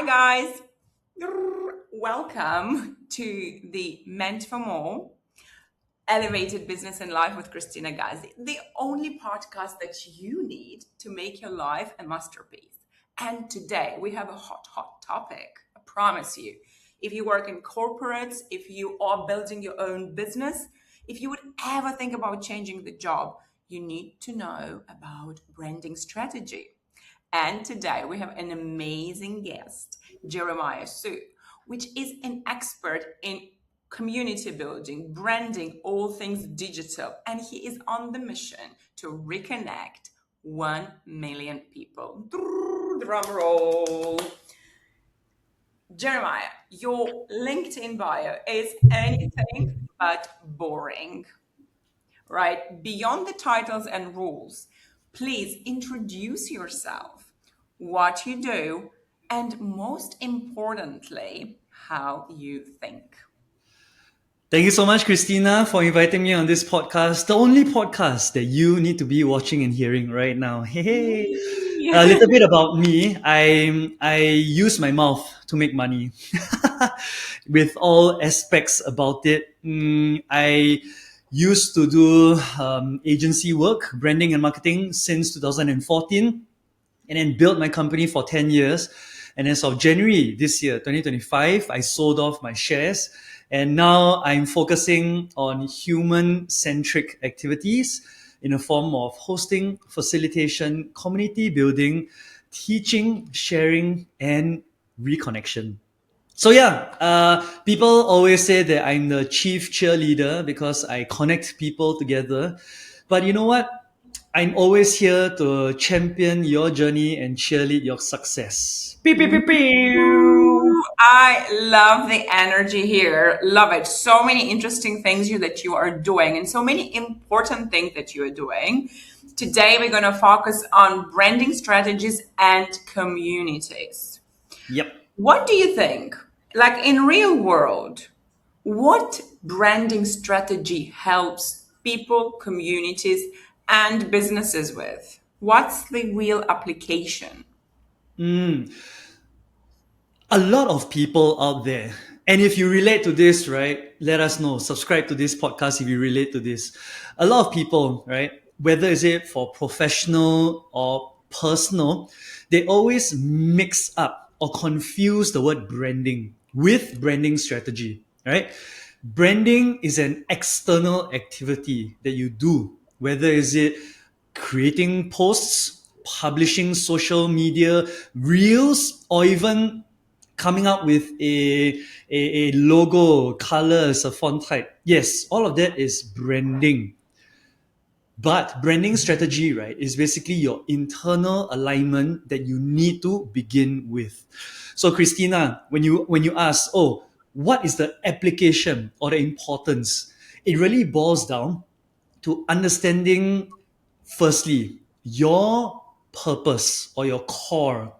Hi, guys. Welcome to the Meant for More Elevated Business and Life with Kristina Gazi, the only podcast that you need to make your life a masterpiece. And today we have a hot topic. I promise you. If you work in corporates, if you are building your own business, if you would ever think about changing the job, you need to know about branding strategy. And today we have an amazing guest, Jeremiah Su, which is an expert in community building, branding, all things digital. And he is on the mission to reconnect 1 million people. Drum roll. Jeremiah, your LinkedIn bio is anything but boring, right? Beyond the titles and rules, please introduce yourself, what you do, and most importantly, how you think. Thank you so much, Kristina, for inviting me on this podcast, the only podcast that you need to be watching and hearing right now. Hey, a Yay. little bit about me. I use my mouth to make money, with all aspects about it. I used to do agency work, branding and marketing since 2014, and then built my company for 10 years. And as of January this year, 2025, I sold off my shares. And now I'm focusing on human centric activities in the form of hosting, facilitation, community building, teaching, sharing, and reconnection. So yeah, people always say that I'm the chief cheerleader because I connect people together. But you know what? I'm always here to champion your journey and cheerlead your success. Pew, pew, pew, pew. Ooh, I love the energy here. Love it. So many interesting things that you are doing and so many important things that you are doing. Today, we're going to focus on branding strategies and communities. Yep. What do you think? Like in real world, what branding strategy helps people, communities, and businesses with? What's the real application? A lot of people out there. And if you relate to this, right, let us know. Subscribe to this podcast if you relate to this. A lot of people, right, whether is it for professional or personal, they always mix up or confuse the word branding with branding strategy, right? Branding is an external activity that you do, whether is it creating posts, publishing social media reels, or even coming up with a logo, colors, a font type. Yes, all of that is branding. But branding strategy, right, is basically your internal alignment that you need to begin with. So, Christina, when you ask, oh, what is the application or the importance? It really boils down to understanding, firstly, your purpose or your core.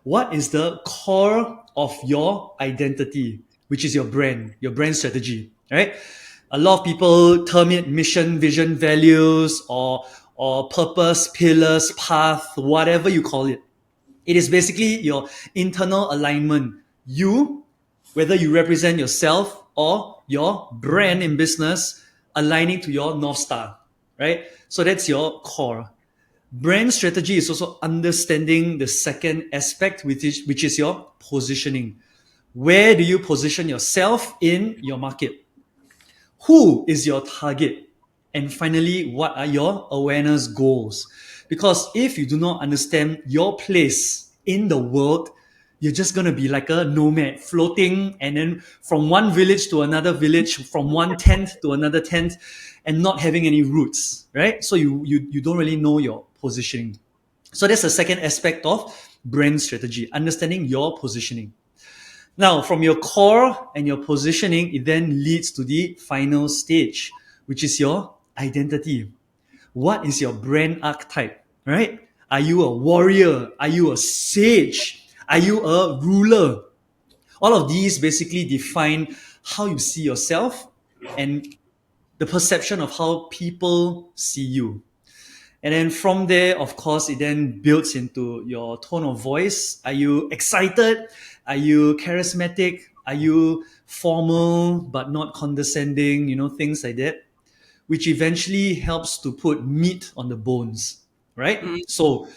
What is the core of your identity, which is your brand strategy, right? A lot of people term it mission, vision, values, or purpose, pillars, path, whatever you call it. It is basically your internal alignment. You, whether you represent yourself or your brand in business, aligning to your North Star, right? So that's your core. Brand strategy is also understanding the second aspect, which is your positioning. Where do you position yourself in your market? Who is your target? And finally, what are your awareness goals? Because if you do not understand your place in the world, you're just going to be like a nomad floating and then from one village to another village, from one tent to another tent, and not having any roots, right? So you don't really know your positioning. So that's the second aspect of brand strategy, understanding your positioning. Now, from your core and your positioning, it then leads to the final stage, which is your identity. What is your brand archetype, right? Are you a warrior? Are you a sage? Are you a ruler? All of these basically define how you see yourself and the perception of how people see you. And then from there, of course, it then builds into your tone of voice. Are you excited? Are you charismatic? Are you formal but not condescending? Things like that, which eventually helps to put meat on the bones, right? Mm, So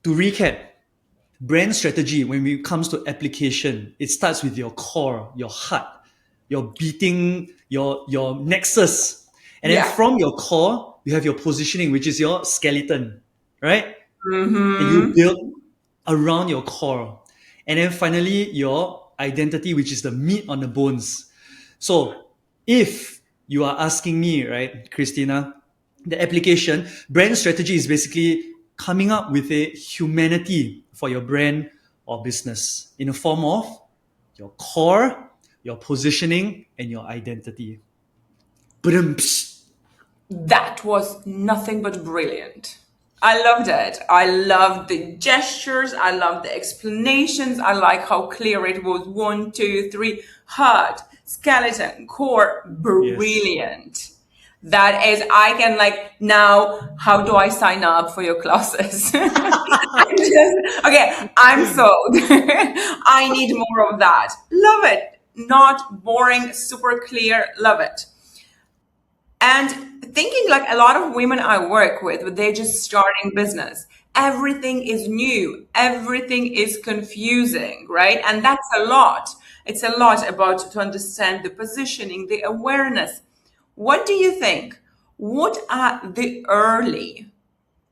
to recap, brand strategy, when it comes to application, it starts with your core, your heart, your beating, your nexus. And then yeah. from your core, you have your positioning, which is your skeleton, right? And you Mm-hmm. build around your core. And then finally, your identity, which is the meat on the bones. So if you are asking me, right, Christina, the application, brand strategy is basically coming up with a humanity for your brand or business in the form of your core, your positioning, and your identity. Ba-dum-psh. That was nothing but brilliant. I loved it. I loved the gestures. I loved the explanations. I like how clear it was. One, two, three, heart, skeleton, core. Yes. Brilliant. That is, I can like now, how do I sign up for your classes? Okay, I'm sold. I need more of that. Love it. Not boring, super clear. Love it. And thinking like a lot of women I work with, they're just starting business. Everything is new, everything is confusing, right? And that's a lot. It's a lot about to understand the positioning, the awareness. What do you think? What are the early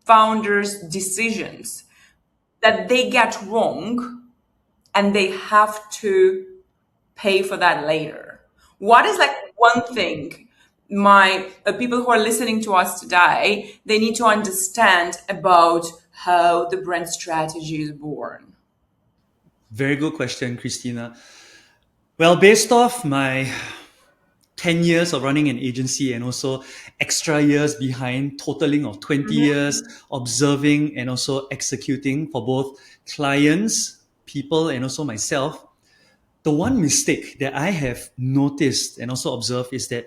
founders' decisions that they get wrong and they have to pay for that later? What is like one thing my people who are listening to us today they need to understand about how the brand strategy is born? Very good question, Christina. Well, based off my 10 years of running an agency and also extra years behind, totaling of 20 years observing and also executing for both clients, people, and also myself, the one mistake that I have noticed and also observed is that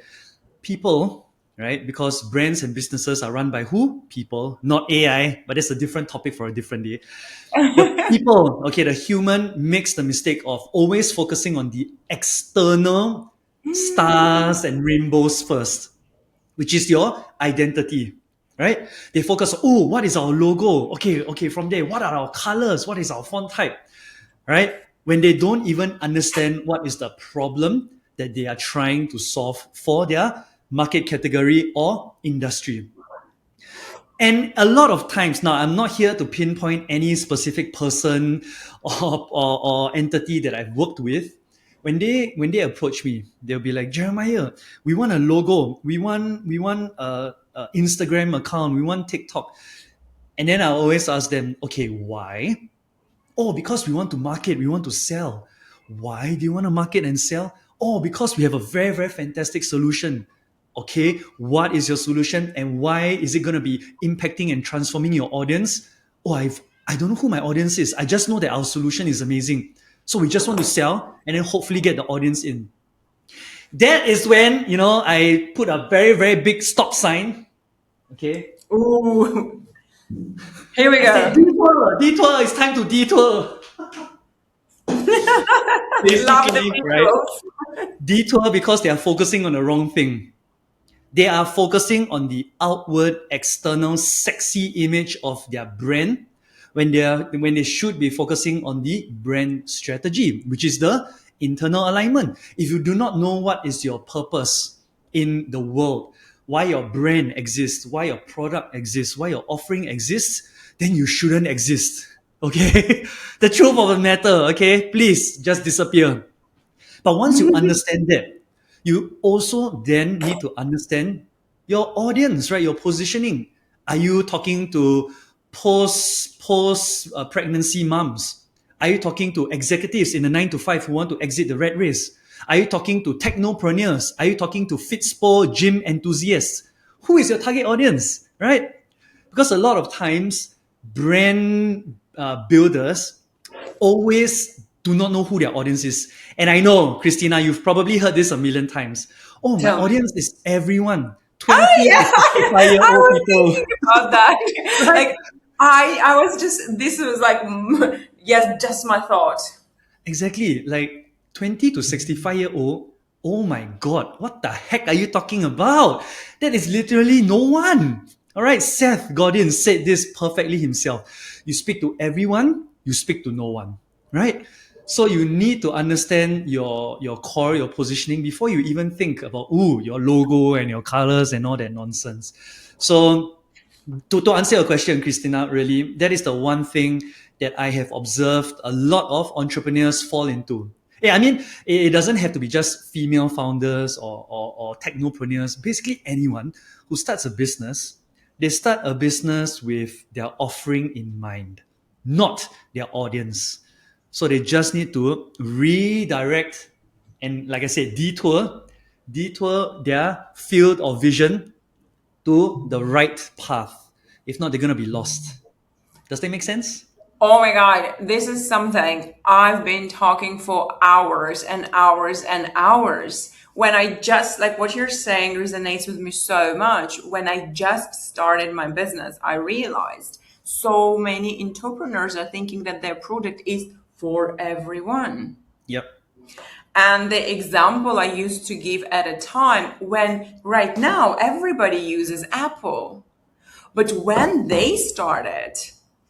people, right? Because brands and businesses are run by who? People, not AI, but that's a different topic for a different day. The people, okay, the human makes the mistake of always focusing on the external stars and rainbows first, which is your identity, right? They focus, oh, what is our logo? Okay, from there, what are our colors? What is our font type, right? When they don't even understand what is the problem that they are trying to solve for their market category or industry. And a lot of times, now I'm not here to pinpoint any specific person or entity that I've worked with. When they approach me, they'll be like, Jeremiah, we want a logo, we want a Instagram account, we want TikTok. And then I always ask them, okay, why? Oh, because we want to market, we want to sell. Why do you want to market and sell? Oh, because we have a very, very fantastic solution. Okay, what is your solution and why is it going to be impacting and transforming your audience? Oh, I don't know who my audience is. I just know that our solution is amazing. So we just want to sell and then hopefully get the audience in. That is when, I put a very, very big stop sign. Okay. Ooh, here we I said, go. detour, it's time to detour. Love the Basically, right? visuals. Detour because they are focusing on the wrong thing. They are focusing on the outward, external, sexy image of their brand when they should be focusing on the brand strategy, which is the internal alignment. If you do not know what is your purpose in the world, why your brand exists, why your product exists, why your offering exists, then you shouldn't exist. Okay? The truth of the matter, okay? Please just disappear. But once you understand that, you also then need to understand your audience, right? Your positioning. Are you talking to post pregnancy moms? Are you talking to executives in the 9 to 5 who want to exit the rat race? Are you talking to technopreneurs? Are you talking to Fitspo gym enthusiasts? Who is your target audience, right? Because a lot of times, brand builders always do not know who their audience is. And I know, Christina, you've probably heard this a million times. Oh, my Tell me. audience is everyone. 20 Yeah, to 65 year I old was people, thinking about that. right? Like, I was just, this was like, yes, just my thought. Exactly. Like 20 to 65-year-old. Oh my God. What the heck are you talking about? That is literally no one. All right. Seth Godin said this perfectly himself. You speak to everyone, you speak to no one. Right? So you need to understand your core, your positioning before you even think about your logo and your colors and all that nonsense. So to answer your question, Christina, really, that is the one thing that I have observed a lot of entrepreneurs fall into. Yeah, I mean, it doesn't have to be just female founders or technopreneurs. Basically, anyone who starts a business, they start a business with their offering in mind, not their audience. So they just need to redirect and, like I said, detour their field of vision to the right path. If not, they're going to be lost. Does that make sense? Oh my God, this is something I've been talking for hours and hours and hours. When I just, like what you're saying resonates with me so much. When I just started my business, I realized so many entrepreneurs are thinking that their product is for everyone. Yep. And the example I used to give at a time when right now everybody uses Apple. But when they started,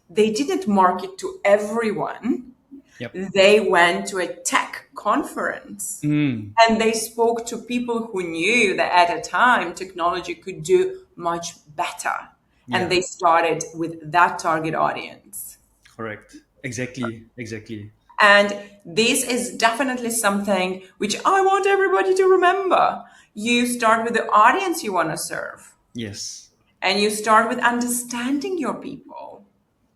they didn't market to everyone. Yep. They went to a tech conference Mm, and they spoke to people who knew that at a time technology could do much better. And yeah. they started with that target audience. Correct. Exactly. Exactly. And this is definitely something which I want everybody to remember. You start with the audience you want to serve, Yes. and you start with understanding your people,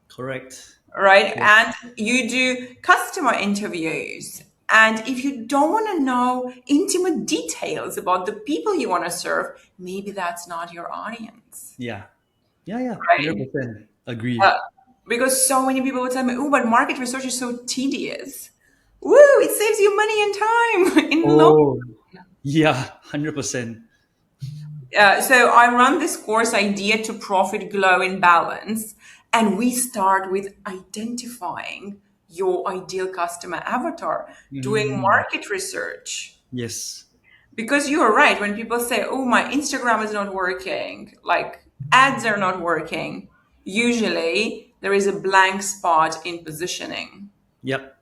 Correct. right? Correct. And you do customer interviews. And if you don't want to know intimate details about the people you want to serve, maybe that's not your audience, Yeah. Yeah. Yeah. right? 100% Uh, agree. because so many people would tell me, oh, but market research is so tedious. Woo, it saves you money and time in the long. Oh, yeah. 100%. So I run this course, Idea to Profit, Glow in Balance, and we start with identifying your ideal customer avatar, doing Mm, market research. yes. Because you are right, when people say, oh, my Instagram is not working, like ads are not working, usually there is a blank spot in positioning, Yep.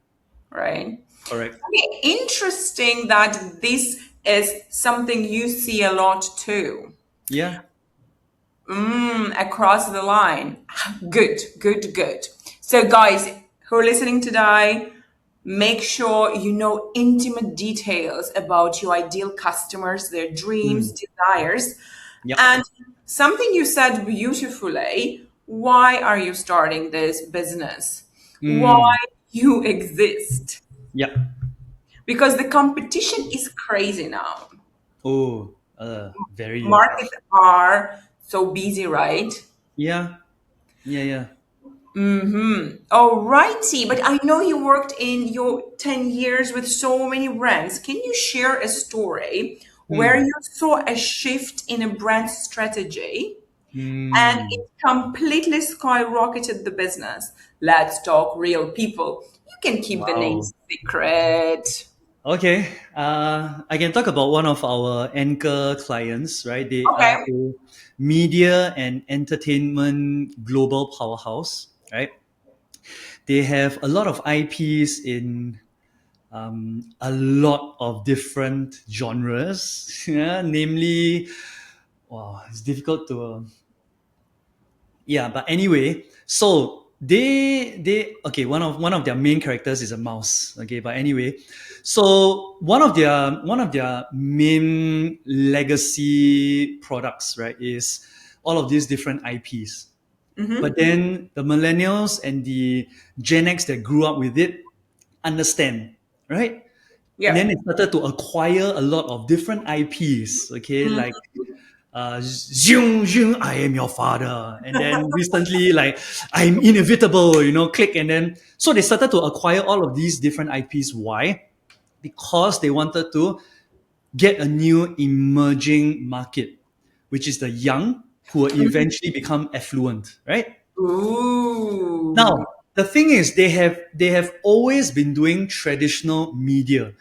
right? Correct. Okay, interesting that this is something you see a lot too. Yeah. Across the line. Good, good, good. So, guys who are listening today, make sure you know intimate details about your ideal customers, their dreams, Mm, desires. yep. And something you said beautifully, why are you starting this business? Why Mm, you exist? yep. Because the competition is crazy now. Oh, very. Markets are so busy, right? Yeah. Yeah. Yeah. Oh, righty. But I know you worked in your 10 years with so many brands. Can you share a story where Mm, you saw a shift in a brand strategy and mm, it completely skyrocketed the business? Let's talk real people. You can keep the name wow. secret. Okay, I can talk about one of our anchor clients, right? They are Okay. a media and entertainment global powerhouse, right? They have a lot of IPs in a lot of different genres, yeah, namely, wow, it's difficult to yeah, but anyway, so they okay, one of their main characters is a mouse. Okay, but anyway, so one of their main legacy products, right, is all of these different IPs. But then the millennials and the Gen X that grew up with it understand, right? And then Yeah. they started to acquire a lot of different IPs, okay, like Zhung, Zhung, I am your father. And then recently, like, I'm inevitable, click. And then, so they started to acquire all of these different IPs. Why? Because they wanted to get a new emerging market. which is the young who will eventually become affluent, right? Ooh. Now, the thing is, they have always been doing traditional media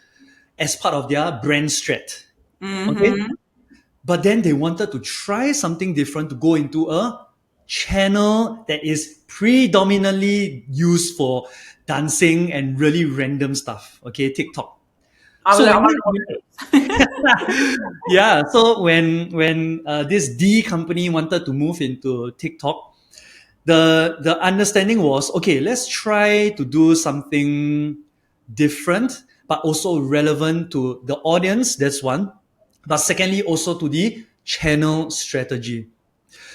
as part of their brand strat. Okay, Mm-hmm. but then they wanted to try something different to go into a channel that is predominantly used for dancing and really random stuff. Okay, TikTok. I So will, I when will they, notice. yeah, so when this D company wanted to move into TikTok, the understanding was, okay, let's try to do something different but also relevant to the audience. That's one, but secondly also to the channel strategy,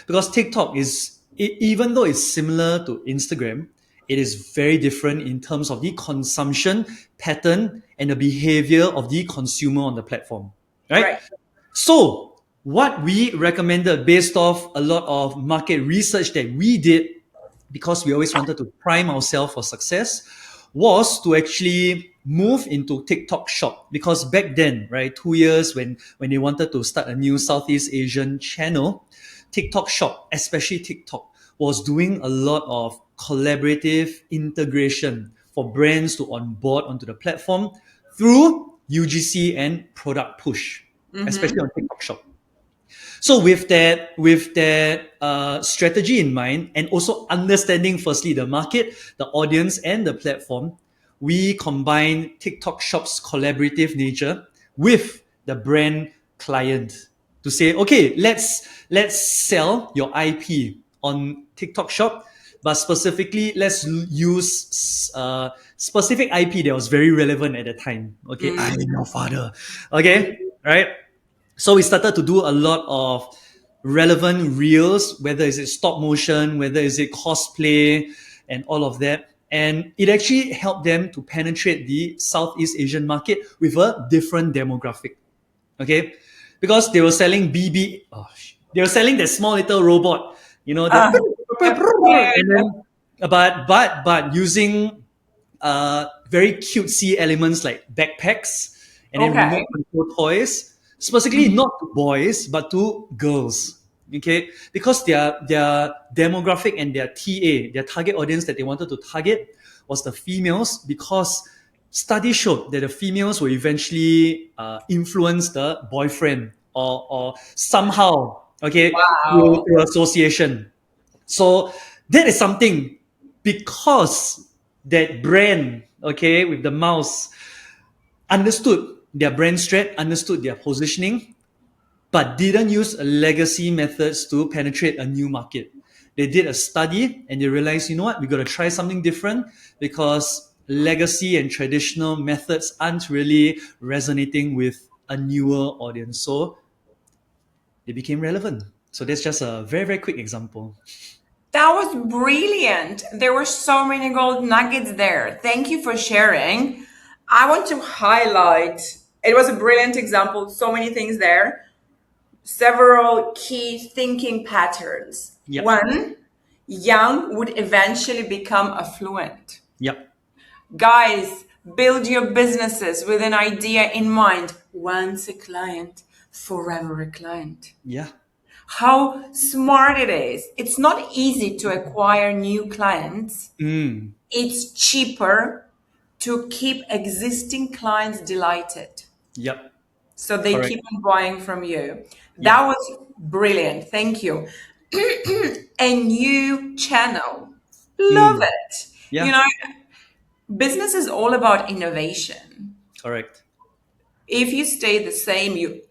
because TikTok is, even though it's similar to Instagram, it is very different in terms of the consumption pattern and the behavior of the consumer on the platform, right? Right. So what we recommended based off a lot of market research that we did, because we always wanted to prime ourselves for success, was to actually move into TikTok Shop. Because back then, right, 2 years when they wanted to start a new Southeast Asian channel, TikTok Shop, especially TikTok, was doing a lot of collaborative integration for brands to onboard onto the platform through UGC and product push, especially Mm-hmm. on TikTok Shop. So with that strategy in mind, and also understanding firstly the market, the audience, and the platform, we combine TikTok Shop's collaborative nature with the brand client to say, okay, let's sell your IP on TikTok Shop, but specifically let's use specific IP that was very relevant at the time. Okay, I'm your father. Okay, right. So we started to do a lot of relevant reels, whether it's stop motion, whether it's cosplay, and all of that. And it actually helped them to penetrate the Southeast Asian market with a different demographic. Okay, because they were selling BB, oh, they were selling that small little robot, that, Uh, yep. Yeah. and Yep. then but using very cutesy elements like backpacks and then remote Okay. control toys, specifically Mhm. not to boys but to girls. Okay, because their demographic and their TA, their target audience that they wanted to target was the females, because studies showed that the females will eventually influence the boyfriend, or somehow, okay, Wow. through association. So that is something, because that brand, okay, with the mouse, understood their brand strat, understood their positioning, but didn't use legacy methods to penetrate a new market. They did a study and they realized, you know what, we got to try something different, because legacy and traditional methods aren't really resonating with a newer audience. So they became relevant. So that's just a very, very quick example. That was brilliant. There were so many gold nuggets there. Thank you for sharing. I want to highlight, it was a brilliant example, so many things there. Several key thinking patterns. Yep. One, young would eventually become affluent. Yep. Guys, build your businesses with an idea in mind. Once a client, forever a client. Yeah. How smart it is. It's not easy to acquire new clients. Mm. It's cheaper to keep existing clients delighted. Yep. So they Correct. keep on buying from you. Yeah. That was brilliant. Thank you. A new channel. Love Mm. it. You Yeah. know, business is all about innovation. Correct. If you stay the same, you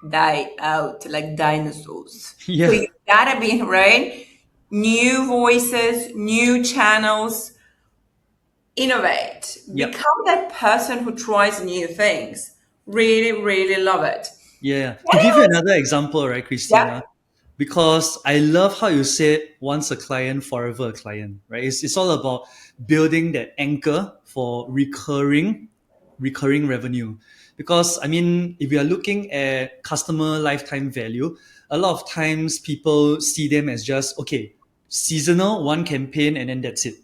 die out like dinosaurs. So Yeah. you gotta be, right? New voices, new channels, innovate. Yep. Become that person who tries new things. Really, really love it. Yeah. To What give you else? another example, right, Yeah. Christina? Because I love how you said once a client, forever a client, right? It's all about building that anchor for recurring revenue. Because I mean, if we are looking at customer lifetime value, a lot of times people see them as just, okay, seasonal, one campaign, and then that's it,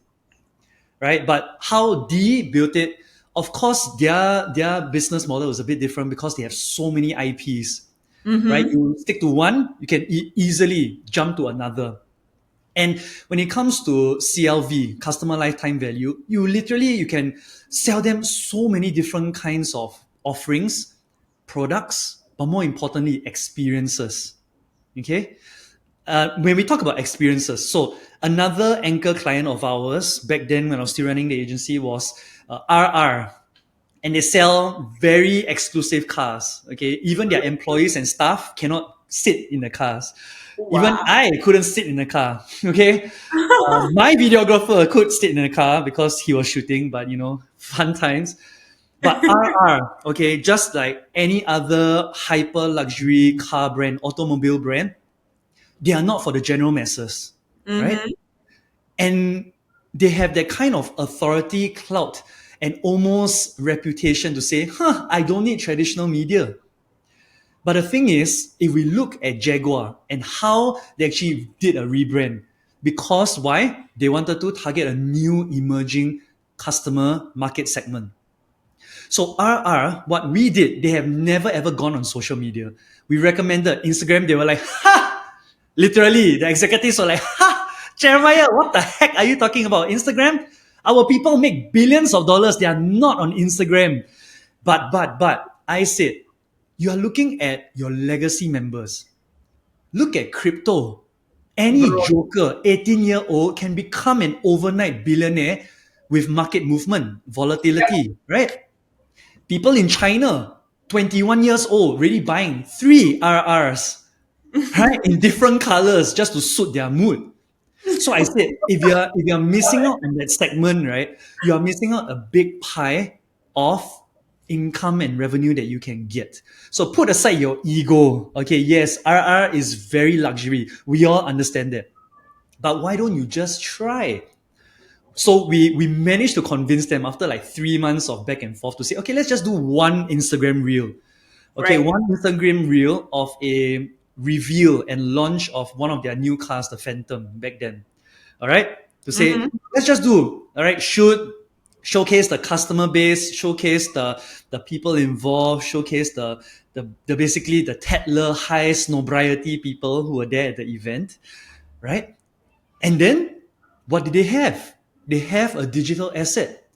right? But how they built it, of course, their business model is a bit different because they have so many IPs. right? Mm-hmm. You stick to one, you can easily jump to another. And when it comes to CLV, customer lifetime value, you can sell them so many different kinds of offerings, products, but more importantly, experiences. Okay. When we talk about experiences, so another anchor client of ours back then when I was still running the agency was RR, and they sell very exclusive cars. Okay, even their employees and staff cannot sit in the cars. Even Wow. I couldn't sit in the car. Okay, my videographer could sit in the car because he was shooting, but fun times. But RR, okay, just like any other hyper luxury car brand, automobile brand, they are not for the general masses, right? Mm-hmm. And they have that kind of authority, clout, and almost reputation to say, I don't need traditional media. But the thing is, if we look at Jaguar and how they actually did a rebrand, because why? They wanted to target a new emerging customer market segment. So RR, what we did, they have never ever gone on social media. We recommended Instagram, they were like, literally, the executives were like, Jeremiah, what the heck are you talking about? Instagram? Our people make billions of dollars. They are not on Instagram. But, I said, you are looking at your legacy members. Look at crypto. Any Bro. joker, 18-year-old, can become an overnight billionaire with market movement, volatility, right? People in China, 21 years old, really buying three RRs, right? In different colors just to suit their mood. So I said, if you're missing out on that segment, right, you are missing out a big pie of income and revenue that you can get. So put aside your ego. Okay, yes, RR is very luxury. We all understand that. But why don't you just try? So we managed to convince them after like 3 months of back and forth to say, okay, let's just do one Instagram reel. Okay, Right. one Instagram reel of a reveal and launch of one of their new cars, the Phantom, back then. All right, to say Mm-hmm. let's just do all right. Shoot, showcase the customer base, showcase the people involved, showcase the basically the Tetler high snobriety people who were there at the event, right? And then what did they have? They have a digital asset.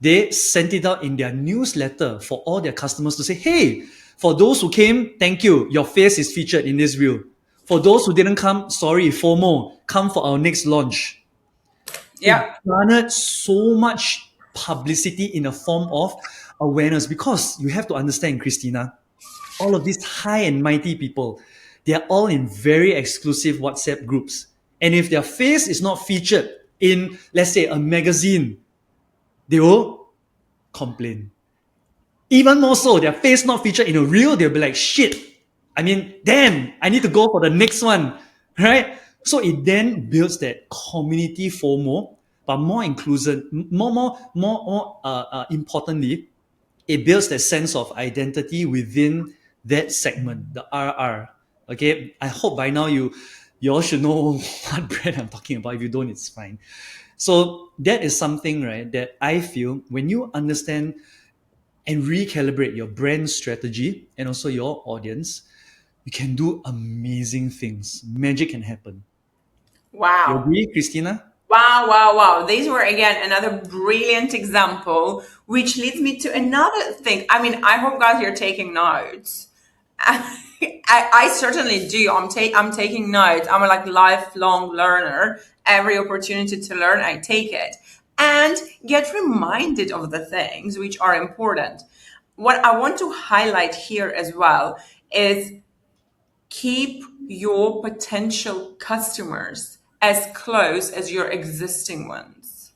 They sent it out in their newsletter for all their customers to say, hey, for those who came, thank you. Your face is featured in this reel. For those who didn't come, sorry, FOMO, come for our next launch. It Yeah. garnered so much publicity in the form of awareness because you have to understand, Christina, all of these high and mighty people, they are all in very exclusive WhatsApp groups. And if their face is not featured in, let's say, a magazine, they will complain. Even more so, their face not featured in a reel, they'll be like, shit. I mean, damn, I need to go for the next one, right? So it then builds that community FOMO, but more inclusive, more importantly, it builds that sense of identity within that segment, the RR. Okay, I hope by now you all should know what brand I'm talking about. If you don't, it's fine. So that is something, right, that I feel when you understand and recalibrate your brand strategy and also your audience, you can do amazing things. Magic can happen. You Wow. agree, Christina? Wow, wow, wow. These were again another brilliant example, which leads me to another thing. I mean, I hope guys you're taking notes. I certainly do. I'm taking notes. I'm a like lifelong learner. Every opportunity to learn, I take it. And get reminded of the things which are important. What I want to highlight here as well is keep your potential customers as close as your existing ones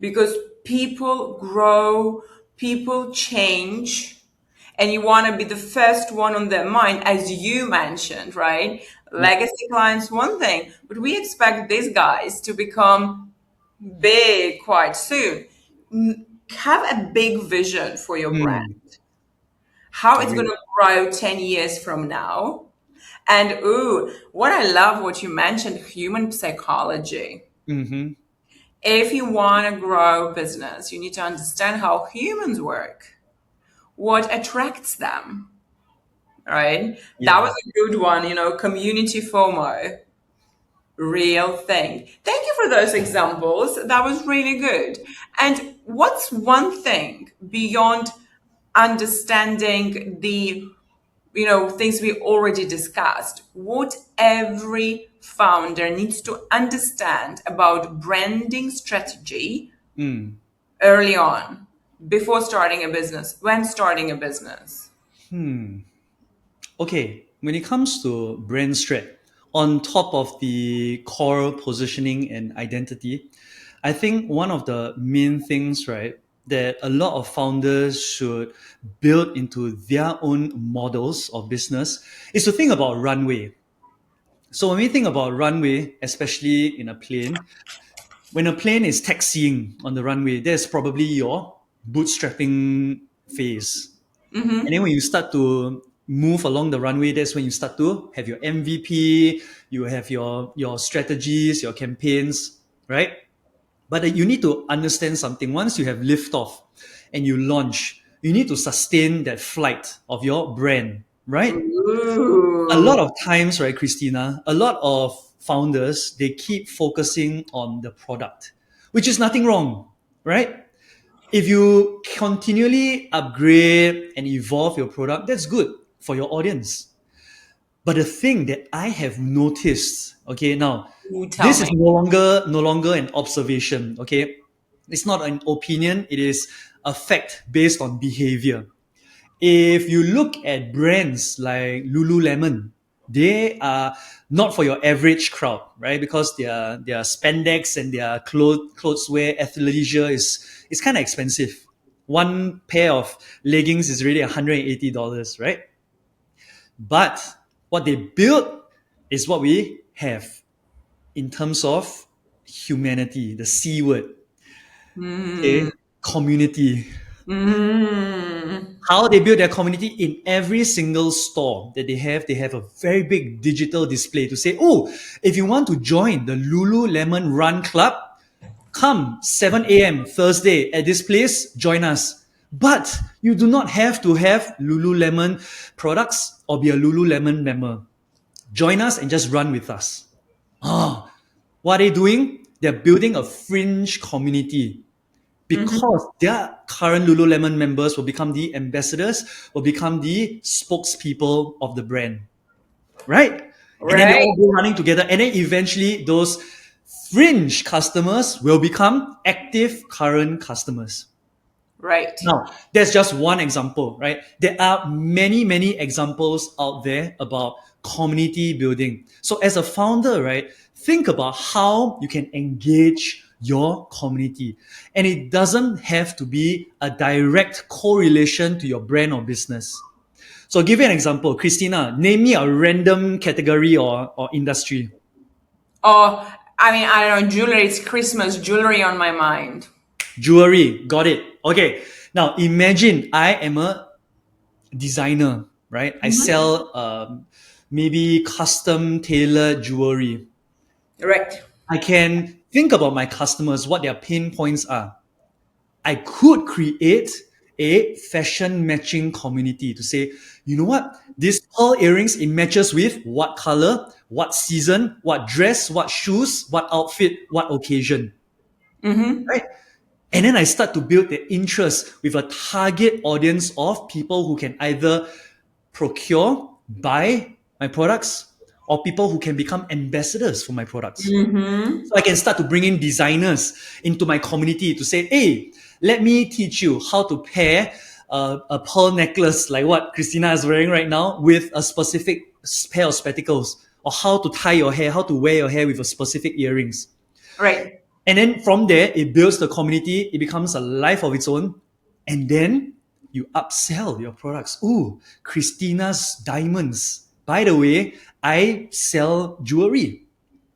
because people grow, people change, and you want to be the first one on their mind, as you mentioned, right? Yep. Legacy clients, one thing, but we expect these guys to become big quite soon. Have a big vision for your brand, Mm, how it's going agree. to grow 10 years from now. And ooh, what I love what you mentioned, human psychology. Mm-hmm. If you want to grow business, you need to understand how humans work, what attracts them, right? That was Yeah. a good one, community FOMO, real thing. Thank you for those examples. That was really good. And what's one thing beyond understanding the things we already discussed, what every founder needs to understand about branding strategy Mm. early on, before starting a business, when starting a business? Okay, when it comes to brand strat, on top of the core positioning and identity, I think one of the main things, right, that a lot of founders should build into their own models of business is to think about runway. So when we think about runway, especially in a plane, when a plane is taxiing on the runway, there's probably your bootstrapping phase. And then when you start to move along the runway, that's when you start to have your MVP, you have your strategies, your campaigns, right? But you need to understand something. Once you have liftoff and you launch, you need to sustain that flight of your brand, right? A Ooh. lot of times, right, Christina, a lot of founders, they keep focusing on the product, which is nothing wrong, right? If you continually upgrade and evolve your product, that's good for your audience. But the thing that I have noticed, okay, now Ooh, tell this is me. no longer an observation, okay? It's not an opinion, it is a fact based on behavior. If you look at brands like Lululemon, they are not for your average crowd, right? Because their spandex and their clothes wear athleisure is kind of expensive. One pair of leggings is really $180, right? But what they built is what we have in terms of humanity, the C word, Mm. okay? Community. Mm. How they build their community in every single store that they have a very big digital display to say, oh, if you want to join the Lululemon Run Club, come 7 a.m. Thursday at this place, join us. But you do not have to have Lululemon products or be a Lululemon member. Join us and just run with us. Oh, what are they doing? They're building a fringe community because their current Lululemon members will become the ambassadors, will become the spokespeople of the brand, right? And then they Right, all go running together, and then eventually those fringe customers will become active current customers. right. Now, that's just one example, right? There are many, many examples out there about community building. So, as a founder, right, think about how you can engage your community. And it doesn't have to be a direct correlation to your brand or business. So, I'll give you an example. Christina, name me a random category or industry. Oh, I mean, I don't know, jewelry. It's Christmas jewelry on my mind. Jewelry, got it. Okay. Now, imagine I am a designer, right? I sell maybe custom tailored jewelry. Right. I can think about my customers, what their pain points are. I could create a fashion matching community to say, you know what? This pearl earrings, it matches with what color, what season, what dress, what shoes, what outfit, what occasion, right? And then I start to build the interest with a target audience of people who can either procure, buy my products, or people who can become ambassadors for my products. So I can start to bring in designers into my community to say, hey, let me teach you how to pair a pearl necklace like what Christina is wearing right now with a specific pair of spectacles, or how to tie your hair, how to wear your hair with a specific earrings. Right. And then from there, it builds the community. It becomes a life of its own. And then you upsell your products. Ooh, Christina's diamonds. By the way, I sell jewelry.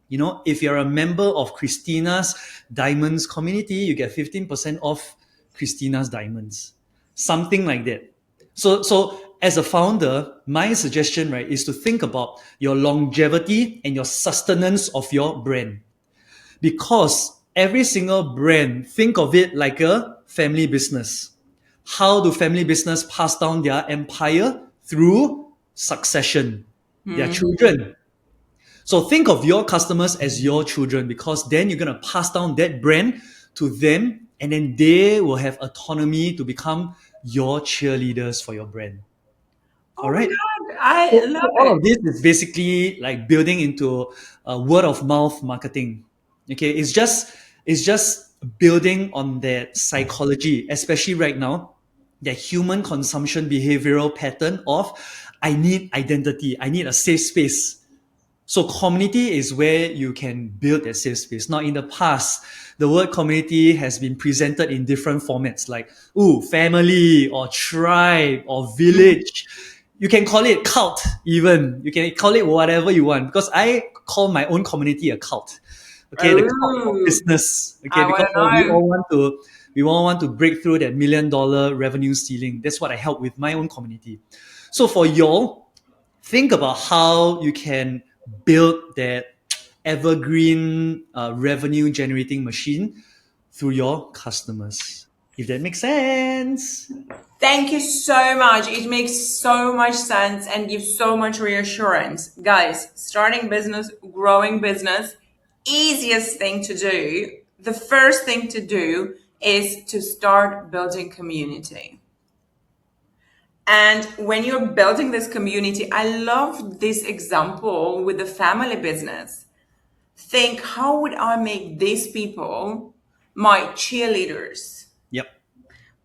You know, if you're a member of Christina's diamonds community, you get 15% off Christina's diamonds. Something like that. So as a founder, my suggestion, right, is to think about your longevity and your sustenance of your brand, because every single brand, think of it like a family business. How do family business pass down their empire? Through succession, their Hmm. children. So think of your customers as your children because then you're going to pass down that brand to them and then they will have autonomy to become your cheerleaders for your brand. All Oh my right. God, I So love all it. of this is basically like building into word of mouth marketing. Okay, it's just building on that psychology, especially right now, that human consumption behavioral pattern of I need identity, I need a safe space. So community is where you can build that safe space. Now, in the past, the word community has been presented in different formats like, ooh, family or tribe or village. You can call it cult even. You can call it whatever you want because I call my own community a cult. Okay, the cult of Oh, business. Okay, I want because to know. we all want to break through that $1 million revenue ceiling. That's what I help with my own community. So for y'all, think about how you can build that evergreen revenue generating machine through your customers. If that makes sense. Thank you so much. It makes so much sense and gives so much reassurance. Guys, starting business, growing business, easiest thing to do, the first thing to do is to start building community. And when you're building this community, I love this example with the family business. Think, how would I make these people my cheerleaders? Yep.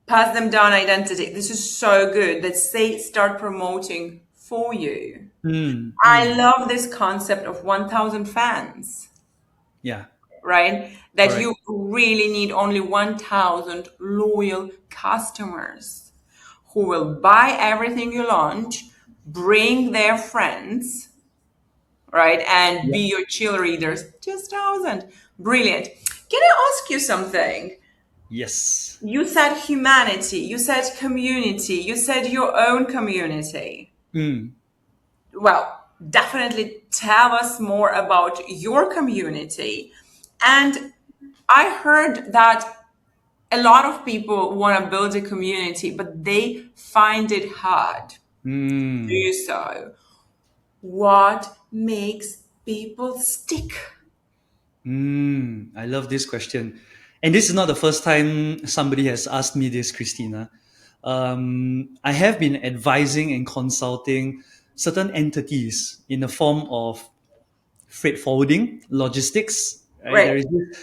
Pass them down identity. This is so good that they start promoting for you. Mm, I mm. love this concept of 1,000 fans, Yeah. right? That Correct. you really need only 1,000 loyal customers who will buy everything you launch, bring their friends, right? And be Yep. your cheerleaders. Just 1,000. Brilliant. Can I ask you something? Yes. You said humanity, you said community, you said your own community. Mm, Well, definitely tell us more about your community. And I heard that a lot of people want to build a community, but they find it hard to mm. do so. What makes people stick? I love this question. And this is not the first time somebody has asked me this, Christina. I have been advising and consulting certain entities in the form of freight forwarding, logistics. Right, Right. there is this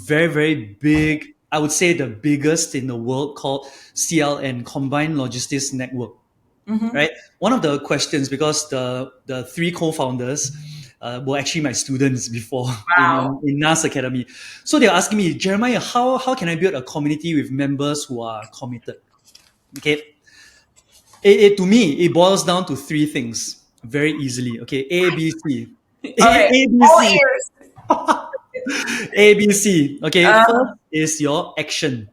very very big. I would say the biggest in the world called CLN Combined Logistics Network. Right, one of the questions because the three co-founders were actually my students before Wow. in NAS Academy. So they're asking me, Jeremiah, how can I build a community with members who are committed? Okay, to me, it boils down to three things very easily. Okay, A, B, C. Okay. A, B, All C. ears. A, B, C. Okay, Uh, first is your action.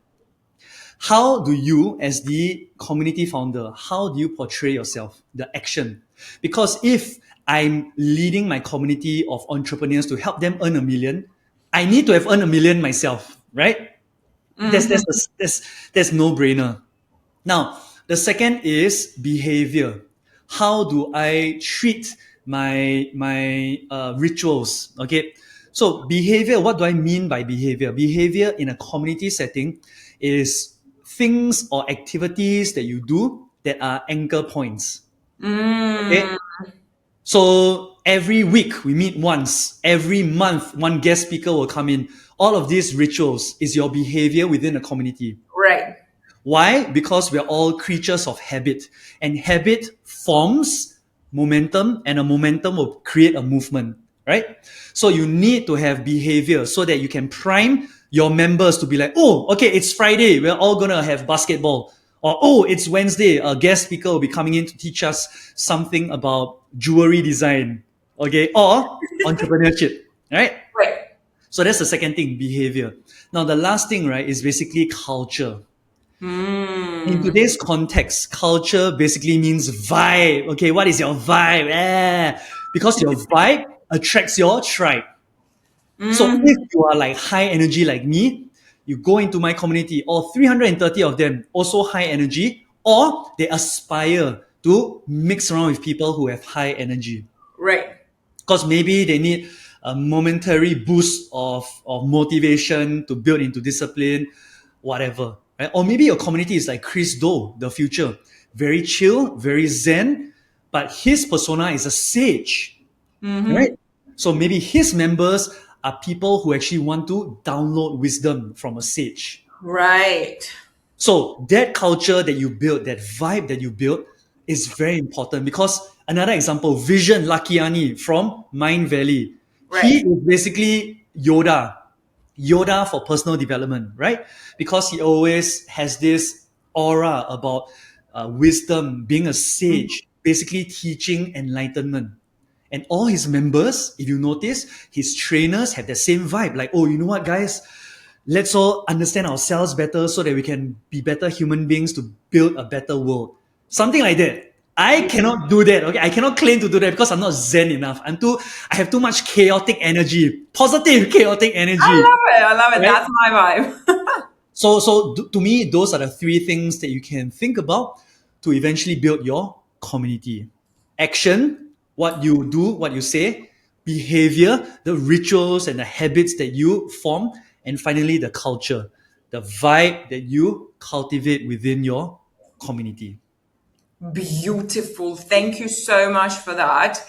How do you, as the community founder, how do you portray yourself, the action? Because if I'm leading my community of entrepreneurs to help them earn a million, I need to have earned a million myself, right? That's no brainer. Now, the second is behavior. How do I treat my rituals? Okay, so behavior. What do I mean by behavior? Behavior in a community setting is things or activities that you do that are anchor points. Okay, mm, so every week we meet once. Every month, one guest speaker will come in. All of these rituals is your behavior within a community. right. Why? Because we're all creatures of habit, and habit forms momentum, and a momentum will create a movement, right? So you need to have behavior so that you can prime your members to be like, oh, okay, it's Friday, we're all gonna have basketball. Or, oh, it's Wednesday, a guest speaker will be coming in to teach us something about jewelry design, okay, or entrepreneurship, right? Right. So that's the second thing, behavior. Now, the last thing, right, is basically culture. In Mm, today's context, culture basically means vibe. Okay, what is your vibe? Because your vibe attracts your tribe. So if mm, you are like high energy like me, you go into my community, all 330 of them also high energy, or they aspire to mix around with people who have high energy, Right. because maybe they need a momentary boost of motivation to build into discipline, whatever. Right? Or maybe your community is like Chris Do, the future. Very chill, very zen, but his persona is a sage, right? So maybe his members are people who actually want to download wisdom from a sage. Right. So that culture that you build, that vibe that you build is very important, because another example, Vision Lakiani from Mind Valley, he Right. is basically Yoda for personal development, right? Because he always has this aura about wisdom, being a sage, basically teaching enlightenment. And all his members, if you notice, his trainers have the same vibe. Like, oh, you know what, guys? Let's all understand ourselves better so that we can be better human beings to build a better world. Something like that. I cannot do that. Okay, I cannot claim to do that because I'm not zen enough. I have too much chaotic energy, positive chaotic I energy, love it. I love it. right? That's my vibe. So to me, those are the three things that you can think about to eventually build your community. Action, what you do, what you say; behavior, the rituals and the habits that you form; and finally, the culture, the vibe that you cultivate within your community. Beautiful. Thank you so much for that.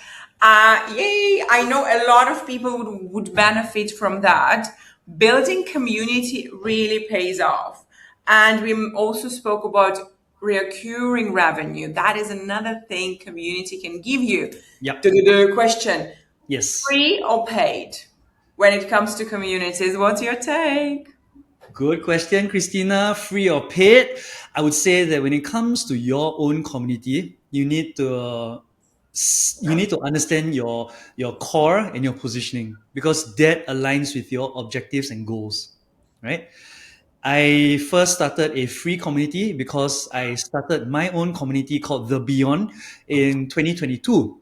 Yay. I know a lot of people would benefit from that. Building community really pays off. And we also spoke about recurring revenue. That is another thing community can give you. Yep. The question, Yes. free or paid? When it comes to communities, what's your take? Good question, Christina. Free or paid? I would say that when it comes to your own community, you need to understand your core and your positioning, because that aligns with your objectives and goals, right? I first started a free community because I started my own community called The Beyond in 2022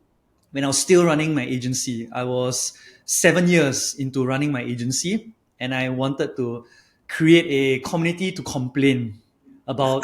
when I was still running my agency. I was 7 years into running my agency, and I wanted to create a community to complain about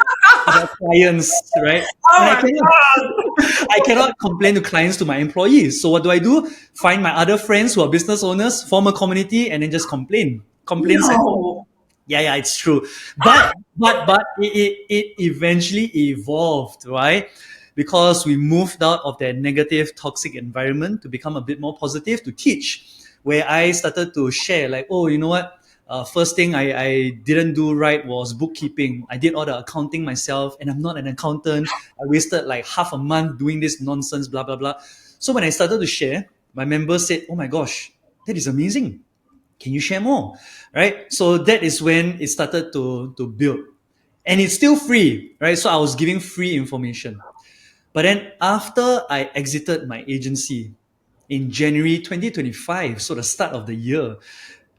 clients, right? Oh And I my cannot God. I cannot complain to clients, to my employees. So what do? Find my other friends who are business owners, form a community, and then just complain. Complain session. No. Yeah, it's true. But it eventually evolved, right? Because we moved out of that negative, toxic environment to become a bit more positive, to teach, where I started to share, like, oh, you know what? First thing I didn't do right was bookkeeping. I did all the accounting myself, and I'm not an accountant. I wasted like half a month doing this nonsense, blah, blah, blah. So when I started to share, my members said, oh my gosh, that is amazing. Can you share more? Right? So that is when it started to build. And it's still free, right? So I was giving free information. But then after I exited my agency in January 2025, so the start of the year,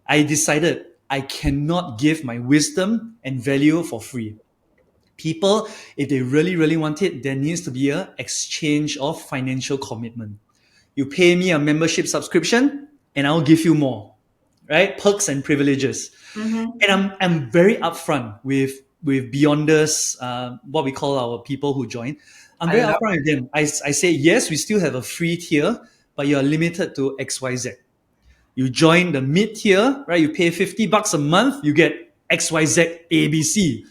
I decided I cannot give my wisdom and value for free. People, if they really, really want it, there needs to be an exchange of financial commitment. You pay me a membership subscription and I'll give you more, right? Perks and privileges. And I'm very upfront with Beyonders, what we call our people who join. I'm I very love upfront with them. I say, yes, we still have a free tier, but you're limited to XYZ. You join the mid tier, right? You pay $50 a month, you get XYZ ABC.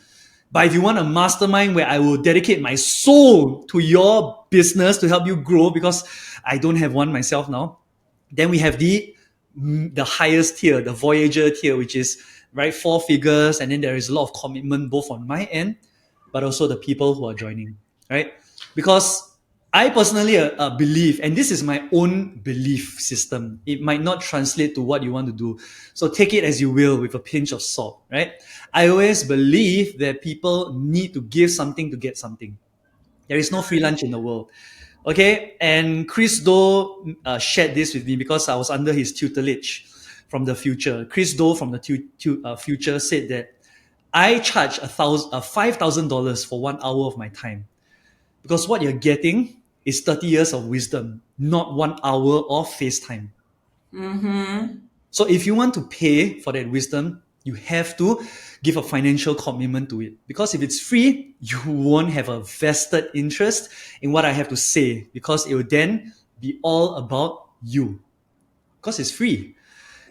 But if you want a mastermind where I will dedicate my soul to your business to help you grow, because I don't have one myself now, then we have the highest tier, the Voyager tier, which is right 4 figures, and then there is a lot of commitment both on my end, but also the people who are joining, right? Because I personally believe, and this is my own belief system. It might not translate to what you want to do, so take it as you will with a pinch of salt, right? I always believe that people need to give something to get something. There is no free lunch in the world. Okay, and Chris Do shared this with me because I was under his tutelage from the future. Chris Do from the future said that I charge $5,000 for 1 hour of my time, because what you're getting is 30 years of wisdom, not 1 hour of FaceTime. So if you want to pay for that wisdom, You have to give a financial commitment to it. Because if it's free, you won't have a vested interest in what I have to say, because it will then be all about you. Because it's free.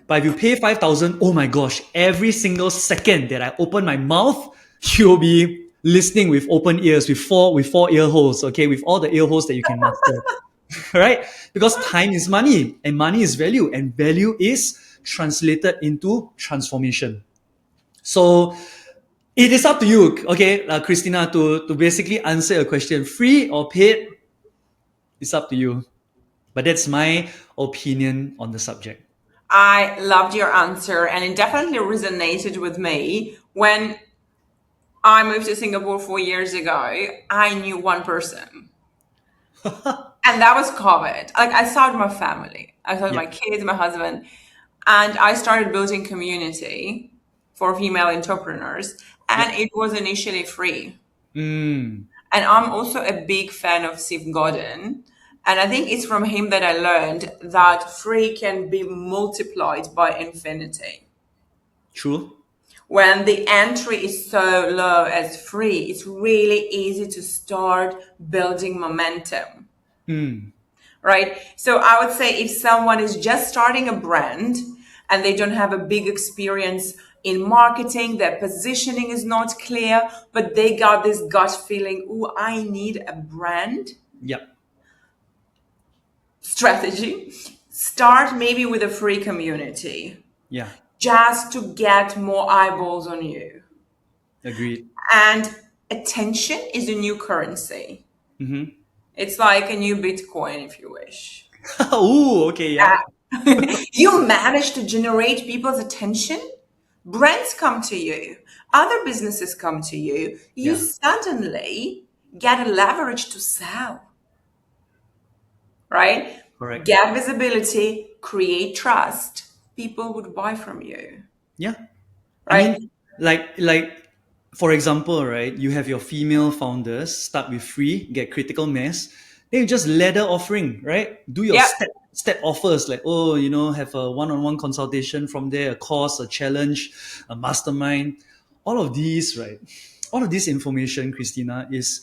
But if you pay 5,000, oh my gosh, every single second that I open my mouth, you'll be listening with open ears, with four ear holes, okay, with all the ear holes that you can muster. Right? Because time is money, and money is value, and value is translated into transformation. So it is up to you, okay, Christina, to basically answer your question. Free or paid, it's up to you. But that's my opinion on the subject. I loved your answer, and it definitely resonated with me. When I moved to Singapore 4 years ago, I knew one person, and that was COVID. Like, I started my family, I started Yeah. my kids, my husband, and I started building community for female entrepreneurs, Yeah. and it was initially free. Mm, And I'm also a big fan of Steve Godin. And I think it's from him that I learned that free can be multiplied by infinity. true. When the entry is so low as free, it's really easy to start building momentum, Mm, right? So I would say if someone is just starting a brand and they don't have a big experience in marketing, their positioning is not clear, but they got this gut feeling, oh, I need a brand yeah. strategy. Start maybe with a free community Yeah. just to get more eyeballs on you. Agreed. And attention is a new currency. Mm-hmm. It's like a new Bitcoin, if you wish. Ooh, okay, yeah. You manage to generate people's attention, brands come to you, other businesses come to you, you Yeah. suddenly get a leverage to sell, right? Correct. Get visibility, create trust. People would buy from you, Yeah. I mean, right? like for example, right? You have your female founders start with free, get critical mass, then you just ladder offering, right? Do your Yeah. step offers like, oh, have a one-on-one consultation from there, a course, a challenge, a mastermind. All of these, right? All of this information, Christina, is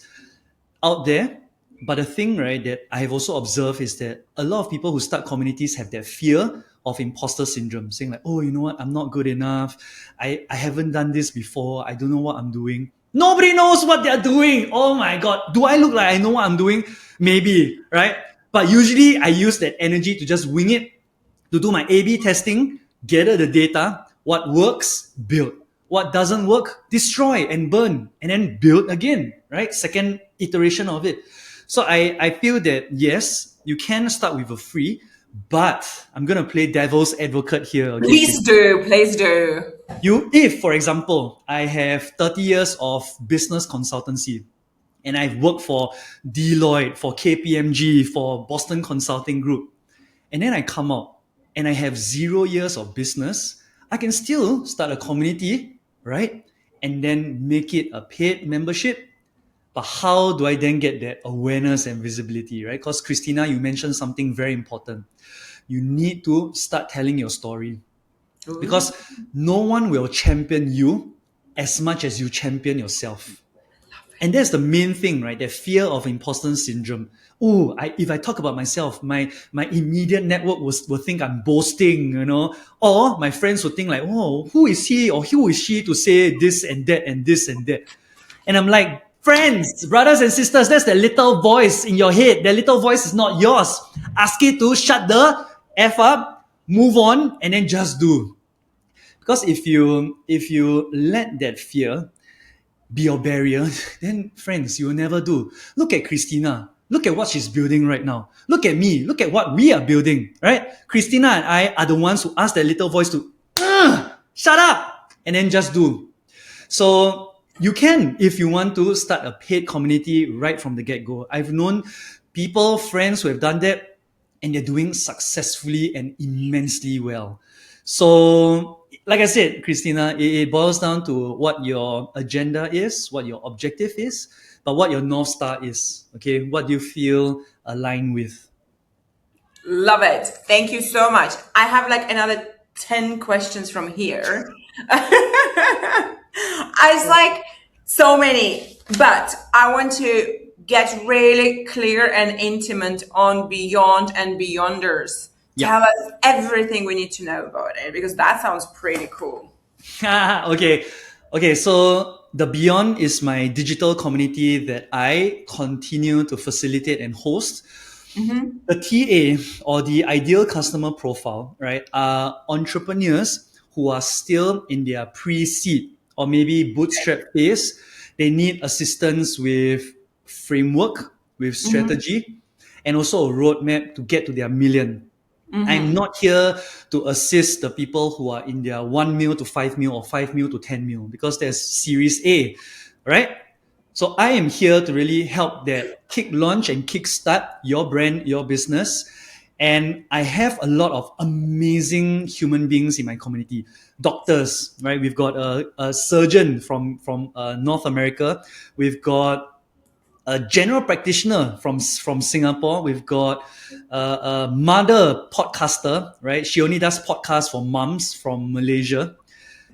out there. But the thing, right, that I have also observed is that a lot of people who start communities have that fear of imposter syndrome, saying like, oh, you know what, I'm not good enough. I haven't done this before. I don't know what I'm doing. Nobody knows what they're doing. Oh my God. Do I look like I know what I'm doing? Maybe, right? But usually I use that energy to just wing it, to do my A/B testing, gather the data, what works, build. What doesn't work, destroy and burn, and then build again, right? Second iteration of it. So I feel that yes, you can start with a free, but I'm gonna play devil's advocate here, okay, Please Christina? do. Please do. If for example, I have 30 years of business consultancy, and I've worked for Deloitte, for KPMG, for Boston Consulting Group, and then I come out and I have 0 years of business, I can still start a community, right? And then make it a paid membership. But how do I then get that awareness and visibility, right? Because Christina, you mentioned something very important. You need to start telling your story, Ooh. because no one will champion you as much as you champion yourself. And that's the main thing, right? That fear of imposter syndrome. Oh, if I talk about myself, my immediate network will think I'm boasting, or my friends will think like, oh, who is he or who is she to say this and that and this and that? And I'm like, friends, brothers and sisters, that's the little voice in your head. That little voice is not yours. Ask it to shut the F up, move on, and then just do. Because if you let that fear be your barrier, then friends, you will never do. Look at Christina. Look at what she's building right now. Look at me. Look at what we are building, right? Christina and I are the ones who ask that little voice to shut up and then just do. So you can, if you want to, start a paid community right from the get-go. I've known people, friends who have done that, and they're doing successfully and immensely well. So, like I said, Christina, it boils down to what your agenda is, what your objective is, but what your North Star is. Okay, what do you feel aligned with? Love it. Thank you so much. I have like another 10 questions from here. It's like so many, but I want to get really clear and intimate on beyond and beyonders. Yeah. Tell us everything we need to know about it because that sounds pretty cool. Okay. Okay. So the Beyond is my digital community that I continue to facilitate and host. The TA, or the ideal customer profile, right, are entrepreneurs who are still in their pre-seed or maybe bootstrap phase. They need assistance with framework, with strategy, and also a roadmap to get to their million. I'm not here to assist the people who are in their 1 mil to 5 mil or 5 mil to 10 mil because there's Series A, right? So I am here to really help that kick launch and kickstart your brand, your business. And I have a lot of amazing human beings in my community. Doctors, right? We've got a surgeon from North America. We've got a general practitioner from Singapore. We've got a mother podcaster, right? She only does podcasts for moms from Malaysia,